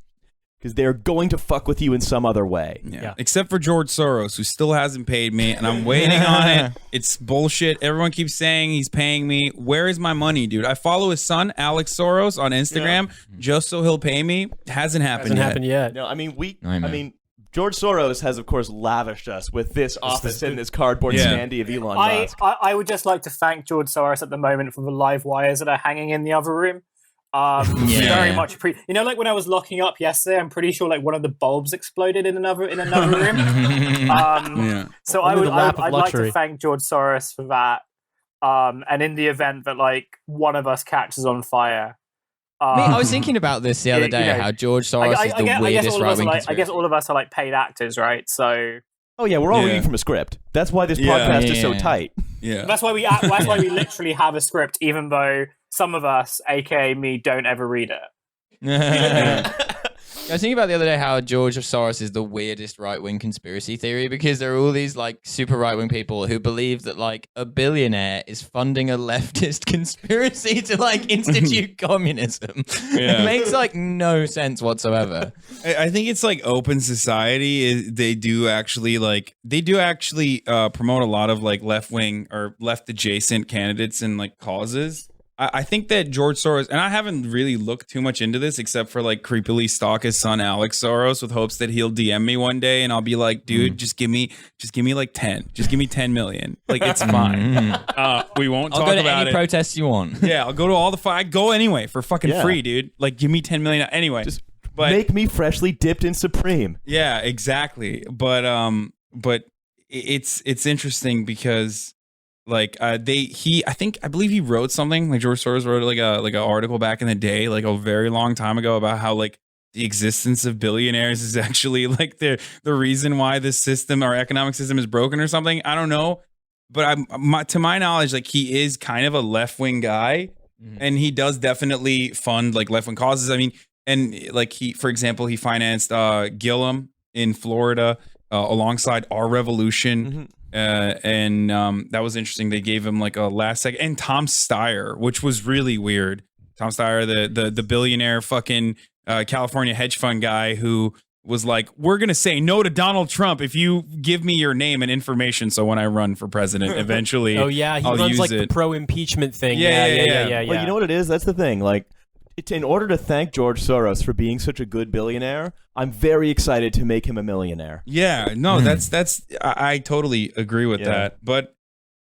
Because they're going to fuck with you in some other way. Yeah. Except for George Soros, who still hasn't paid me, and I'm waiting on it. It's bullshit. Everyone keeps saying he's paying me. Where is my money, dude? I follow his son, Alex Soros, on Instagram just so he'll pay me. Hasn't happened yet. No, I mean, George Soros has, of course, lavished us with this office and this cardboard standee of Elon Musk. I would just like to thank George Soros at the moment for the live wires that are hanging in the other room. Very much like when I was locking up yesterday, I'm pretty sure like one of the bulbs exploded in another room. So I'd like to thank George Soros for that. And in the event that like one of us catches on fire. I was thinking about this the other day, how George Soros is the weirdest right-wing conspiracy. I guess all of us are like paid actors, right? So we're all reading from a script. That's why this podcast is so tight. Yeah, that's why we literally have a script, even though some of us, aka me, don't ever read it. I was thinking about the other day how George Soros is the weirdest right-wing conspiracy theory, because there are all these like super right-wing people who believe that like a billionaire is funding a leftist conspiracy to like institute communism. It makes like no sense whatsoever. I think it's like open society. They do actually promote a lot of like left-wing or left-adjacent candidates and like causes. I think that George Soros, and I haven't really looked too much into this except for like creepily stalk his son Alex Soros with hopes that he'll DM me one day and I'll be like, dude, just give me like 10. Just give me 10 million. Like, it's fine. We won't talk about it. I'll go to any protests you want. Yeah, I'll go to all the I go anyway for fucking free, dude. Like, give me 10 million anyway. Just make me freshly dipped in Supreme. Yeah, exactly. But it's interesting because like I believe he wrote something, like George Soros wrote like an article back in the day, like a very long time ago, about how like the existence of billionaires is actually like the reason why this system, our economic system, is broken or something. I don't know, but to my knowledge, like he is kind of a left-wing guy, and he does definitely fund like left-wing causes. I mean, and like for example, he financed Gillum in Florida alongside Our Revolution. and that was interesting. They gave him like a last second, and Tom Steyer, which was really weird. Tom Steyer, the billionaire fucking California hedge fund guy who was like, we're going to say no to Donald Trump if you give me your name and information. So when I run for president, eventually, he runs like the pro-impeachment thing. Yeah. Well, you know what it is? That's the thing. Like, in order to thank George Soros for being such a good billionaire, I'm very excited to make him a millionaire. Yeah, no, I totally agree with that. But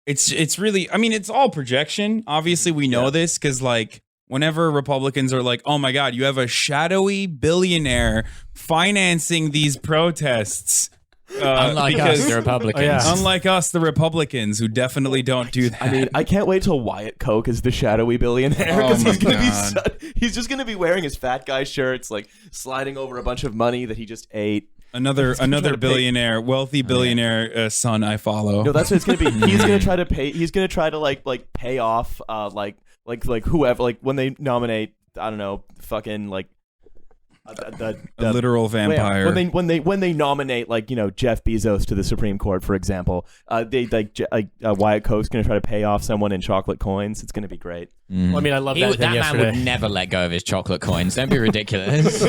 it's really, I mean, it's all projection. Obviously, we know this because like, whenever Republicans are like, oh my God, you have a shadowy billionaire financing these protests. Unlike us, the Republicans. Unlike us, the Republicans, who definitely don't do that. I mean, I can't wait till Wyatt Koch is the shadowy billionaire because he's just going to be wearing his fat guy shirts, like sliding over a bunch of money that he just ate. Another billionaire, wealthy billionaire son I follow. No, that's what it's going to be. He's going to try to pay. He's going to try to like pay off like whoever, like when they nominate, I don't know, fucking like a literal vampire. When they nominate, like, you know, Jeff Bezos to the Supreme Court, for example, they Wyatt Koch's going to try to pay off someone in chocolate coins. It's going to be great. Well, I mean, I love that man yesterday. would never let go of his chocolate coins. Don't be ridiculous.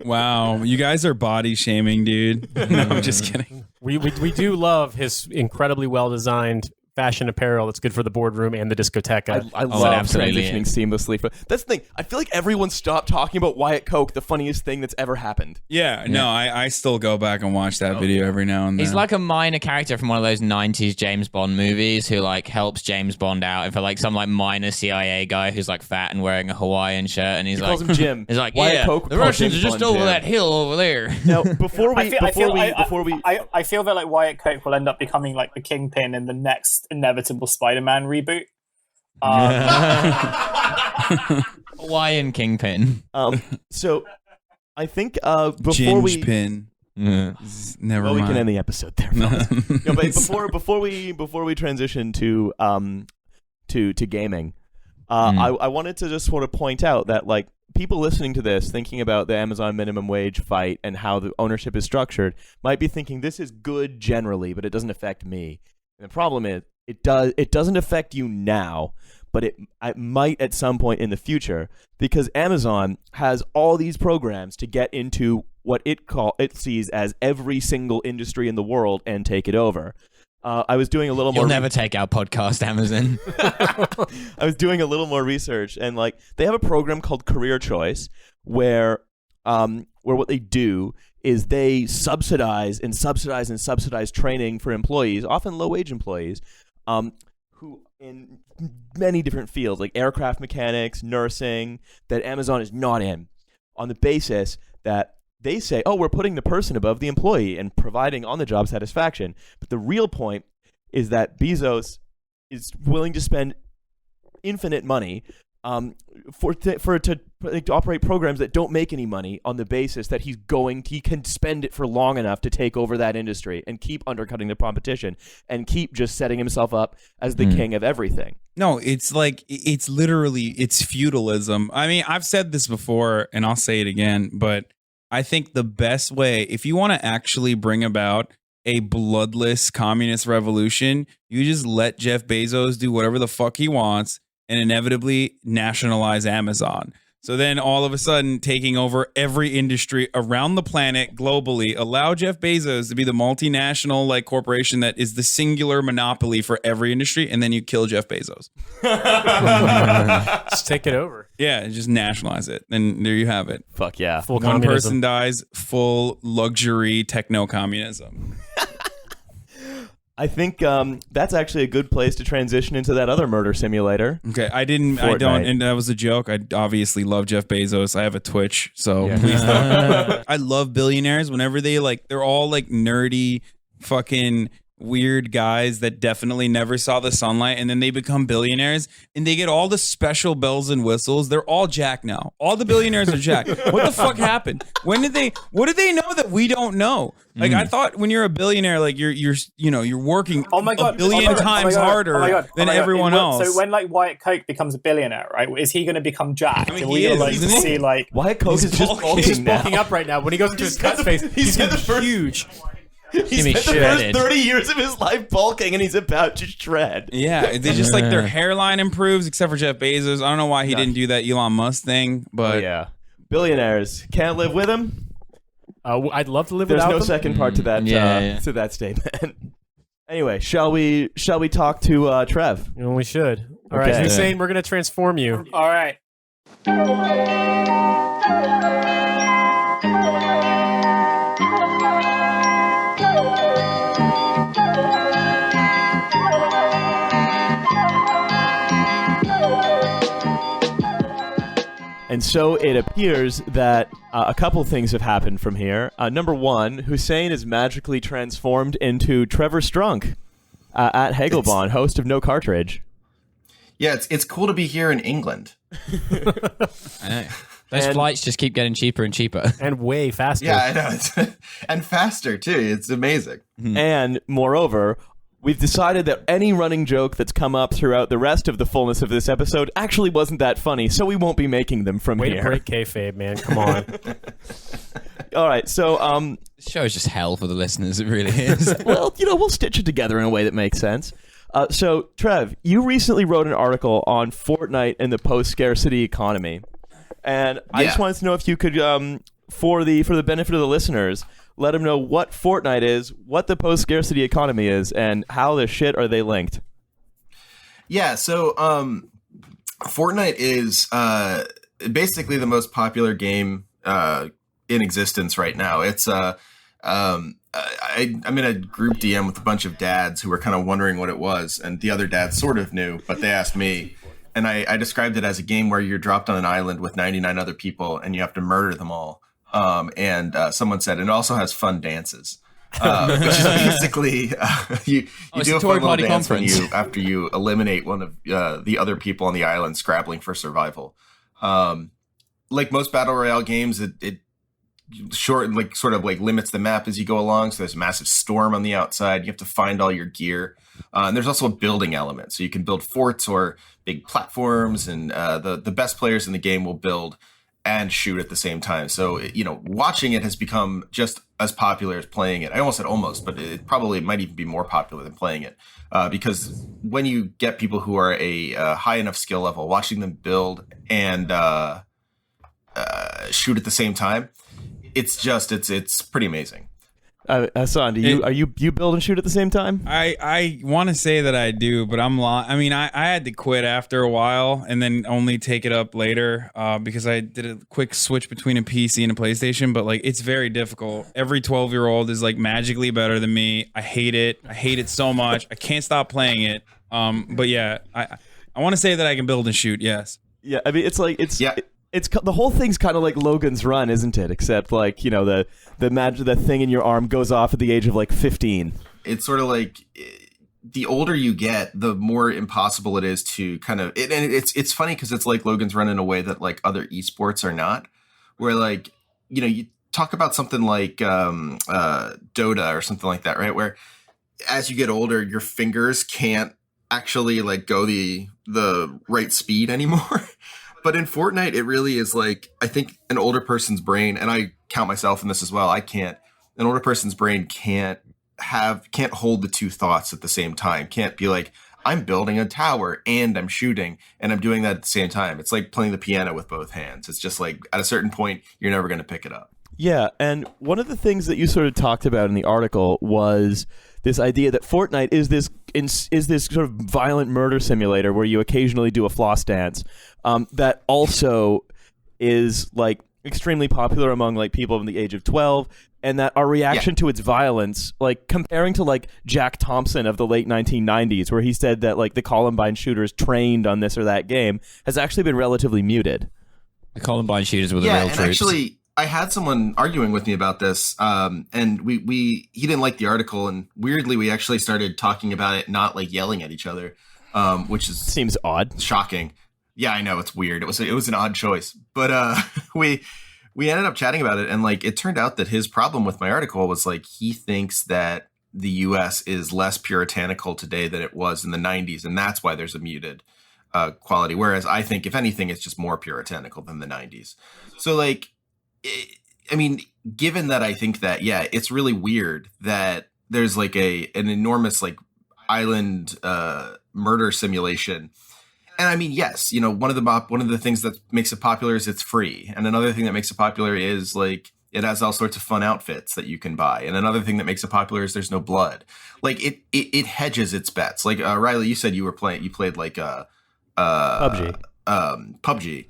Wow, you guys are body shaming, dude. No, I'm just kidding. We do love his incredibly well designed fashion apparel that's good for the boardroom and the discoteca. I love transitioning seamlessly. That's the thing. I feel like everyone stopped talking about Wyatt Koch, the funniest thing that's ever happened. No, I still go back and watch that video every now and then. He's like a minor character from one of those 90s James Bond movies who like helps James Bond out. And for like some like minor CIA guy who's like fat and wearing a Hawaiian shirt, and he calls him Jim. He's like, Wyatt Koch the Russians are just over that hill over there. Now, before we, I feel that like Wyatt Koch will end up becoming like the kingpin in the next inevitable Spider-Man reboot. Hawaiian kingpin. So I think before we pin. Never mind. We can end the episode there. No, but before we transition to gaming, I wanted to just sort of point out that like people listening to this, thinking about the Amazon minimum wage fight and how the ownership is structured, might be thinking this is good generally, but it doesn't affect me. And the problem is it doesn't affect you now, but it might at some point in the future, because Amazon has all these programs to get into what it sees as every single industry in the world and take it over. I was doing a little more. You'll never take our podcast, Amazon. I was doing a little more research, and like they have a program called Career Choice, where what they do is they subsidize training for employees, often low-wage employees, who in many different fields, like aircraft mechanics, nursing, that Amazon is not in, on the basis that they say, oh, we're putting the person above the employee and providing on-the-job satisfaction. But the real point is that Bezos is willing to spend infinite money to operate programs that don't make any money, on the basis that he can spend it for long enough to take over that industry and keep undercutting the competition and keep just setting himself up as the king of everything. No, it's like, it's literally, it's feudalism. I mean, I've said this before and I'll say it again, but I think the best way, if you want to actually bring about a bloodless communist revolution, you just let Jeff Bezos do whatever the fuck he wants and inevitably nationalize Amazon. So then all of a sudden, taking over every industry around the planet globally, allow Jeff Bezos to be the multinational like corporation that is the singular monopoly for every industry, and then you kill Jeff Bezos. Just take it over. Yeah, just nationalize it. And there you have it. Fuck yeah. Full One communism. person dies, full luxury techno-communism. I think that's actually a good place to transition into that other murder simulator. Okay, I don't, and that was a joke. I obviously love Jeff Bezos. I have a Twitch, so please don't. I love billionaires whenever they're all like nerdy, fucking weird guys that definitely never saw the sunlight, and then they become billionaires and they get all the special bells and whistles. They're all Jack now. All the billionaires are Jack. What the fuck happened? What did they know that we don't know? Like I thought when you're a billionaire, like you're working a billion times harder than everyone else. So when like Wyatt Koch becomes a billionaire, right? Is he going to become Jack? I mean, he is. Like, see, like Wyatt Koch is just bulking up right now. When he goes into his cut space, he's going to be huge. He spent the first 30 years of his life bulking, and he's about to shred. Yeah, they just like their hairline improves, except for Jeff Bezos. I don't know why he didn't do that Elon Musk thing, but yeah, billionaires can't live with him. I'd love to live There's without no them. second part to that to that statement. Anyway, shall we talk to Trev? We should. All right, Hussein, we're gonna transform you. All right. And so it appears that a couple things have happened from here. Number one, Hussein is magically transformed into Trevor Strunk at Hegelbon, host of No Cartridge. Yeah, it's cool to be here in England. I know. Those flights just keep getting cheaper and cheaper. And way faster. Yeah, I know. And faster, too. It's amazing. And moreover, we've decided that any running joke that's come up throughout the rest of the fullness of this episode actually wasn't that funny, so we won't be making them from Way here. to break kayfabe, man. Come on. All right, so This show is just hell for the listeners. It really is. well, we'll stitch it together in a way that makes sense. So, Trev, you recently wrote an article on Fortnite and the post-scarcity economy, and I just wanted to know if you could, for the benefit of the listeners, let them know what Fortnite is, what the post-scarcity economy is, and how the shit are they linked. Yeah, so Fortnite is basically the most popular game in existence right now. It's I'm in a group DM with a bunch of dads who were kind of wondering what it was, and the other dads sort of knew, but they asked me. And I described it as a game where you're dropped on an island with 99 other people, and you have to murder them all. And someone said it also has fun dances, which is basically you do a fun little dance after you eliminate one of the other people on the island scrabbling for survival. Like most battle royale games, it sort of limits the map as you go along. So there's a massive storm on the outside. You have to find all your gear. And there's also a building element, so you can build forts or big platforms, and the best players in the game will build and shoot at the same time. So, watching it has become just as popular as playing it. I almost said almost, but it probably might even be more popular than playing it. Because when you get people who are a high enough skill level, watching them build and shoot at the same time, it's pretty amazing. Hasan, are you build and shoot at the same time? I want to say that I do, but I had to quit after a while and then only take it up later because I did a quick switch between a PC and a PlayStation. But it's very difficult. Every 12-year-old is magically better than me. I hate it. I hate it so much. I can't stop playing it. But yeah, I want to say that I can build and shoot. Yes. Yeah, I mean it's the whole thing's kind of like Logan's Run, isn't it? Except the thing in your arm goes off at the age of 15. It's sort of like the older you get, the more impossible it is to kind of and it's funny because it's like Logan's Run in a way that other esports are not, where you talk about something like Dota or something like that, right? Where as you get older, your fingers can't actually go the right speed anymore. But in Fortnite, it really is I think an older person's brain, and I count myself in this as well. An older person's brain can't hold the two thoughts at the same time. Can't be I'm building a tower and I'm shooting and I'm doing that at the same time. It's like playing the piano with both hands. It's just at a certain point, you're never going to pick it up. Yeah, and one of the things that you sort of talked about in the article was this idea that Fortnite is this sort of violent murder simulator where you occasionally do a floss dance that also is extremely popular among people in the age of 12, and that our reaction to its violence, comparing to Jack Thompson of the late 1990s, where he said that the Columbine shooters trained on this or that game, has actually been relatively muted. The Columbine shooters were the real troops. Actually, I had someone arguing with me about this, and he didn't like the article, and weirdly, we actually started talking about it, not yelling at each other, which seems odd, shocking. Yeah, I know, it's weird. It was an odd choice, but we ended up chatting about it, and it turned out that his problem with my article was he thinks that the U.S. is less puritanical today than it was in the 90s, and that's why there's a muted quality. Whereas I think, if anything, it's just more puritanical than the 90s. So I mean, given that I think that, yeah, it's really weird that there's like an enormous like island murder simulation. And I mean, yes, you know, one of the things that makes it popular is it's free. And another thing that makes it popular is like it has all sorts of fun outfits that you can buy. And another thing that makes it popular is there's no blood. Like it hedges its bets. Like Riley, you said you played like PUBG. PUBG.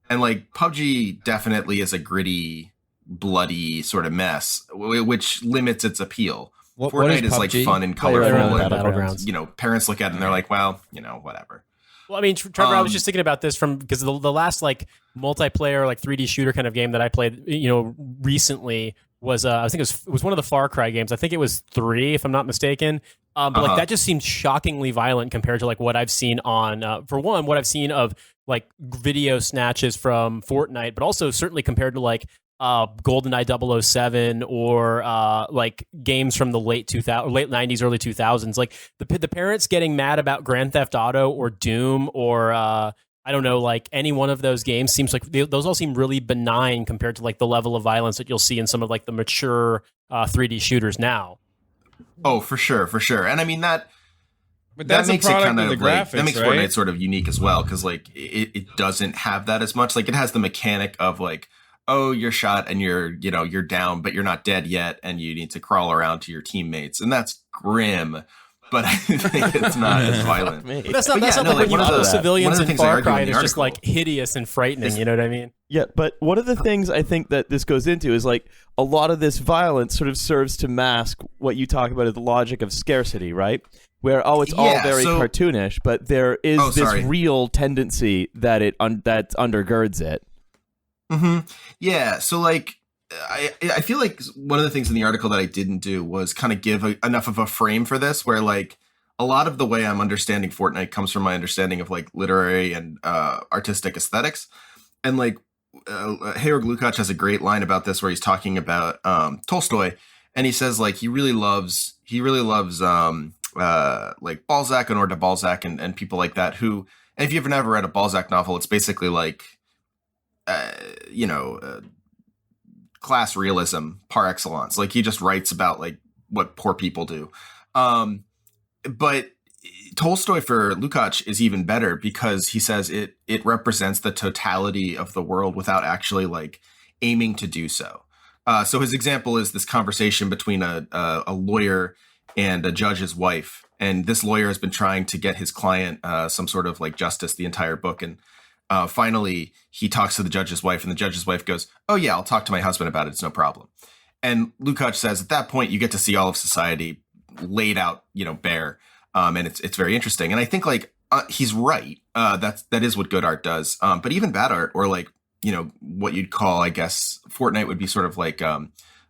And like PUBG definitely is a gritty, bloody sort of mess, which limits its appeal. Fortnite is like fun and colorful, and you know, parents look at it and they're like, well, you know, whatever. Well, I mean, Trevor, I was just thinking about this because the last like multiplayer like 3D shooter kind of game that I played, you know, recently was I think it was one of the Far Cry games. I think it was 3, if I'm not mistaken. But like that just seemed shockingly violent compared to like what I've seen on for one, what I've seen of like video snatches from Fortnite, but also certainly compared to like GoldenEye 007 or like games from the late 90s, early 2000s. Like the parents getting mad about Grand Theft Auto or Doom or I don't know, like any one of those games seems like those all seem really benign compared to like the level of violence that you'll see in some of like the mature 3D shooters now. Oh, for sure. And I mean that makes it kind of like that makes right? Fortnite sort of unique as well, because like it doesn't have that as much. Like it has the mechanic of like, oh, you're shot and you're down, but you're not dead yet, and you need to crawl around to your teammates, and that's grim. But I think it's not as violent. But that's not like when you kill civilians in Far Cry, it's just like hideous and frightening. You know what I mean? Yeah, but one of the things I think that this goes into is like a lot of this violence sort of serves to mask what you talk about as the logic of scarcity, right? Where it's all very cartoonish, but there is this real tendency that that undergirds it. Mm-hmm. Yeah. So like, I feel like one of the things in the article that I didn't do was kind of give enough of a frame for this, where like a lot of the way I'm understanding Fortnite comes from my understanding of like literary and artistic aesthetics. And like Georg Lukács has a great line about this where he's talking about Tolstoy, and he says like he really loves like Balzac and de Balzac and people like that who, and if you've never read a Balzac novel, it's basically like class realism par excellence. Like he just writes about like what poor people do. But Tolstoy for Lukács is even better because he says it represents the totality of the world without actually like aiming to do so. So his example is this conversation between a lawyer and a judge's wife. And this lawyer has been trying to get his client some sort of like justice the entire book. And finally, he talks to the judge's wife, and the judge's wife goes, "Oh yeah, I'll talk to my husband about it. It's no problem." And Lukács says, at that point, you get to see all of society laid out, bare, and it's very interesting. And I think like he's right. That is what good art does. But even bad art, or like what you'd call, I guess, Fortnite would be sort of like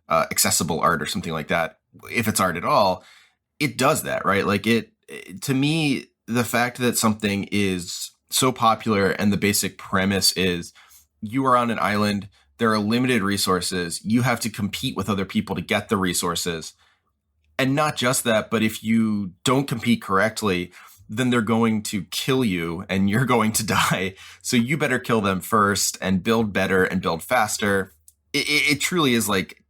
accessible art or something like that. If it's art at all, it does that, right? Like to me, the fact that something is so popular and the basic premise is you are on an island, there are limited resources, you have to compete with other people to get the resources. And not just that, but if you don't compete correctly, then they're going to kill you and you're going to die. So you better kill them first and build better and build faster. It truly is like,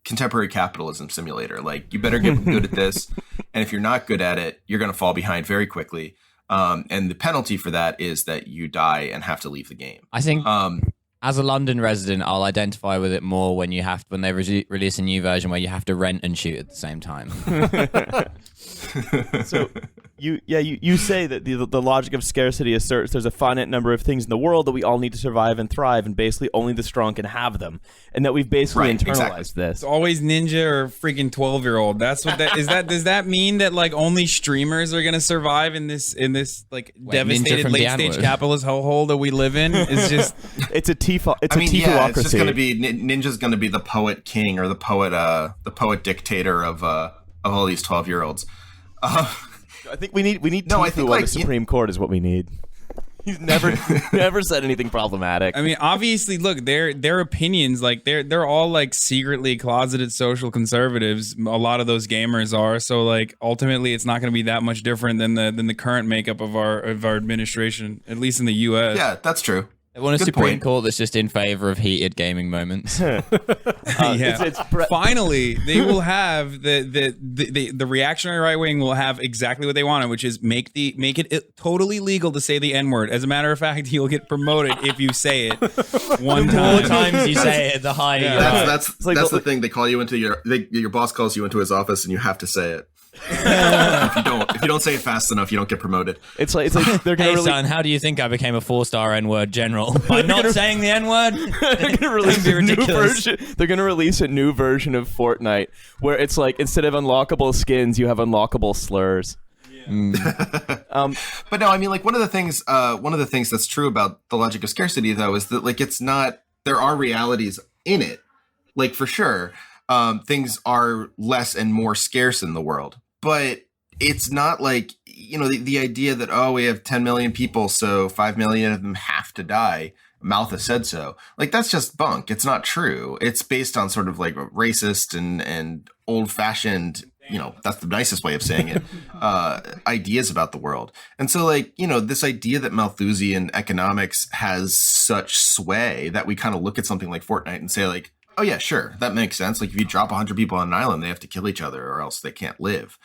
contemporary capitalism simulator. Like you better get good at this. And if you're not good at it, you're going to fall behind very quickly. And the penalty for that is that you die and have to leave the game. I think as a London resident, I'll identify with it more when they release a new version where you have to rent and shoot at the same time. So you say that the logic of scarcity asserts there's a finite number of things in the world that we all need to survive and thrive, and basically only the strong can have them, and that we've basically internalized this. It's always ninja or freaking 12-year-old. That's what that is. Does that mean that like only streamers are gonna survive in this like devastated late stage capitalist hellhole that we live in? It's just it's a Tifuocracy. It's just gonna be Ninja's gonna be the poet king or the poet dictator of all these 12-year-olds. I think we need Tifu on the Supreme Court is what we need. He's never said anything problematic. I mean, obviously, look, their opinions, like they're all like secretly closeted social conservatives. A lot of those gamers are. So like ultimately, it's not going to be that much different than the current makeup of our administration, at least in the U.S. Yeah, that's true. I want a Good Supreme point. Court that's just in favor of heated gaming moments. Finally, they will have the reactionary right wing will have exactly what they wanted, which is make it totally legal to say the N-word. As a matter of fact, you'll get promoted if you say it one The time. more times you say it, the higher you are. That's the thing. They call you into your boss calls you into his office, and you have to say it. If you don't say it fast enough, you don't get promoted. It's like they're gonna Hey son, how do you think I became a 4-star N-word general? By not saying the N-word? They're gonna release a new version. They're gonna release a new version of Fortnite where it's like instead of unlockable skins, you have unlockable slurs. But no, I mean, like one of the things that's true about the logic of scarcity, though, is that like it's not. There are realities in it, like for sure. Things are less and more scarce in the world, but it's not like, the idea that, oh, we have 10 million people, so 5 million of them have to die. Malthus said so. Like, that's just bunk. It's not true. It's based on sort of like racist and old fashioned, that's the nicest way of saying it, ideas about the world. And so like, this idea that Malthusian economics has such sway that we kind of look at something like Fortnite and say like, oh yeah, sure, that makes sense. Like if you drop 100 people on an island, they have to kill each other or else they can't live.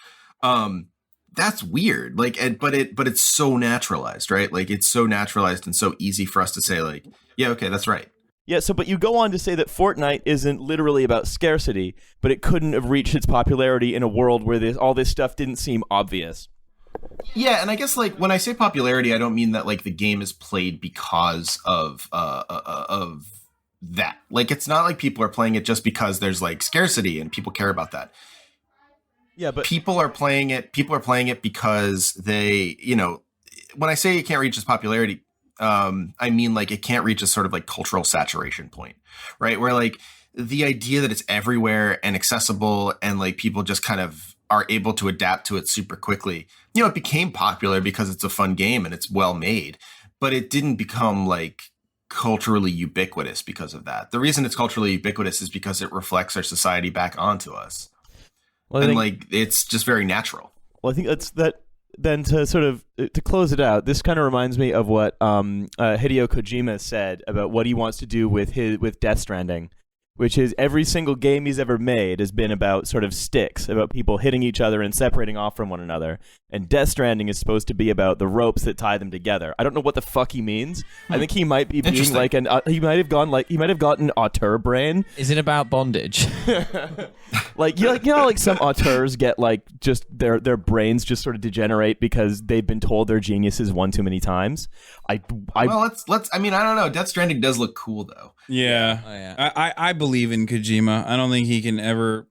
That's weird. Like, but it's so naturalized, right? Like it's so naturalized and so easy for us to say like, yeah, okay, that's right. Yeah, but you go on to say that Fortnite isn't literally about scarcity, but it couldn't have reached its popularity in a world where all this stuff didn't seem obvious. Yeah, and I guess like when I say popularity, I don't mean that like the game is played because of that. Like it's not like people are playing it just because there's like scarcity and people care about that. Yeah, but people are playing it because they, when I say it can't reach its popularity, I mean like it can't reach a sort of like cultural saturation point, right? Where like the idea that it's everywhere and accessible and like people just kind of are able to adapt to it super quickly. It became popular because it's a fun game and it's well made, but it didn't become like culturally ubiquitous because of that. The reason it's culturally ubiquitous is because it reflects our society back onto us. Well, like it's just very natural. Well, I think that's that. Then to sort of to close it out, this kind of reminds me of what Hideo Kojima said about what he wants to do with Death Stranding, which is every single game he's ever made has been about sort of sticks, about people hitting each other and separating off from one another. And Death Stranding is supposed to be about the ropes that tie them together. I don't know what the fuck he means. I think he might be being like he might have gotten auteur brain. Is it about bondage? Like like some auteurs get like just their brains just sort of degenerate because they've been told they're geniuses one too many times. Well, let's. I mean, I don't know. Death Stranding does look cool though. Yeah, oh, yeah. I believe in Kojima. I don't think he can ever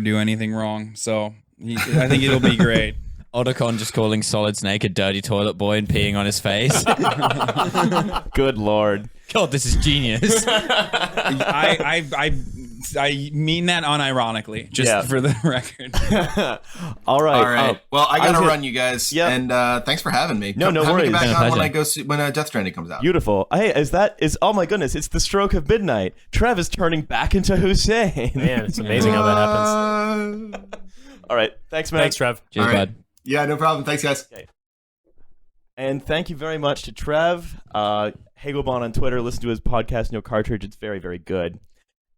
do anything wrong. So I think it'll be great. Otacon just calling Solid Snake a dirty toilet boy and peeing on his face. Good lord. God, this is genius. I mean that unironically, just for the record. All right. Well, I gotta run, you guys. Yeah. And thanks for having me. No Have worries. me back on Pleasure. when Death Stranding comes out. Beautiful. Hey, oh my goodness, it's the stroke of midnight. Trev is turning back into Hussein. Man, it's amazing how that happens. All right. Thanks, man. Thanks, Trev. Cheers, All right. bud. Yeah, no problem. Thanks, guys. Okay. And thank you very much to Trev. Hagelbon on Twitter. Listen to his podcast, No Cartridge. It's very, very good.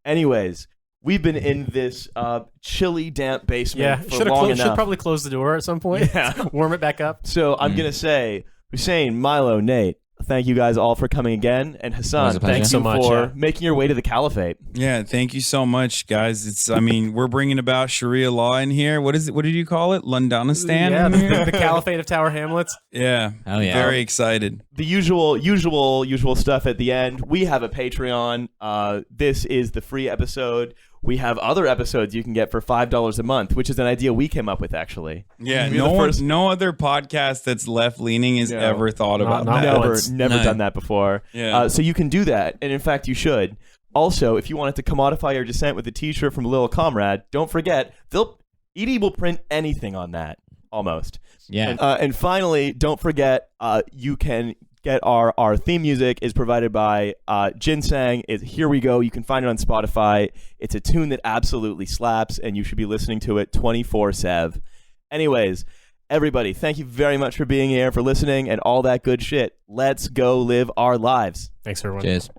Anyways, we've been in this chilly, damp basement for long enough. Should probably close the door at some point. Yeah. Warm it back up. So I'm going to say, Hussein, Milo, Nate, thank you guys all for coming again. And Hassan, thanks so much for making your way to the Caliphate. Yeah, thank you so much, guys. We're bringing about Sharia law in here. What is it? What did you call it? Londonistan? Yeah, the Caliphate of Tower Hamlets. Yeah. Oh, yeah. Very excited. The usual stuff at the end. We have a Patreon. This is the free episode. We have other episodes you can get for $5 a month, which is an idea we came up with, actually. Yeah, no other podcast that's left-leaning has ever thought about that. Never done that before. Yeah. So you can do that, and in fact, you should. Also, if you wanted to commodify your dissent with a T-shirt from a little comrade, don't forget, ED will print anything on that, almost. Yeah. And finally, don't forget, you can get our theme music is provided by Ginseng. Here We Go. You can find it on Spotify. It's a tune that absolutely slaps, and you should be listening to it 24/7. Anyways, Everybody, thank you very much for being here, for listening, and all that good shit. Let's go live our lives. Thanks, everyone. Cheers.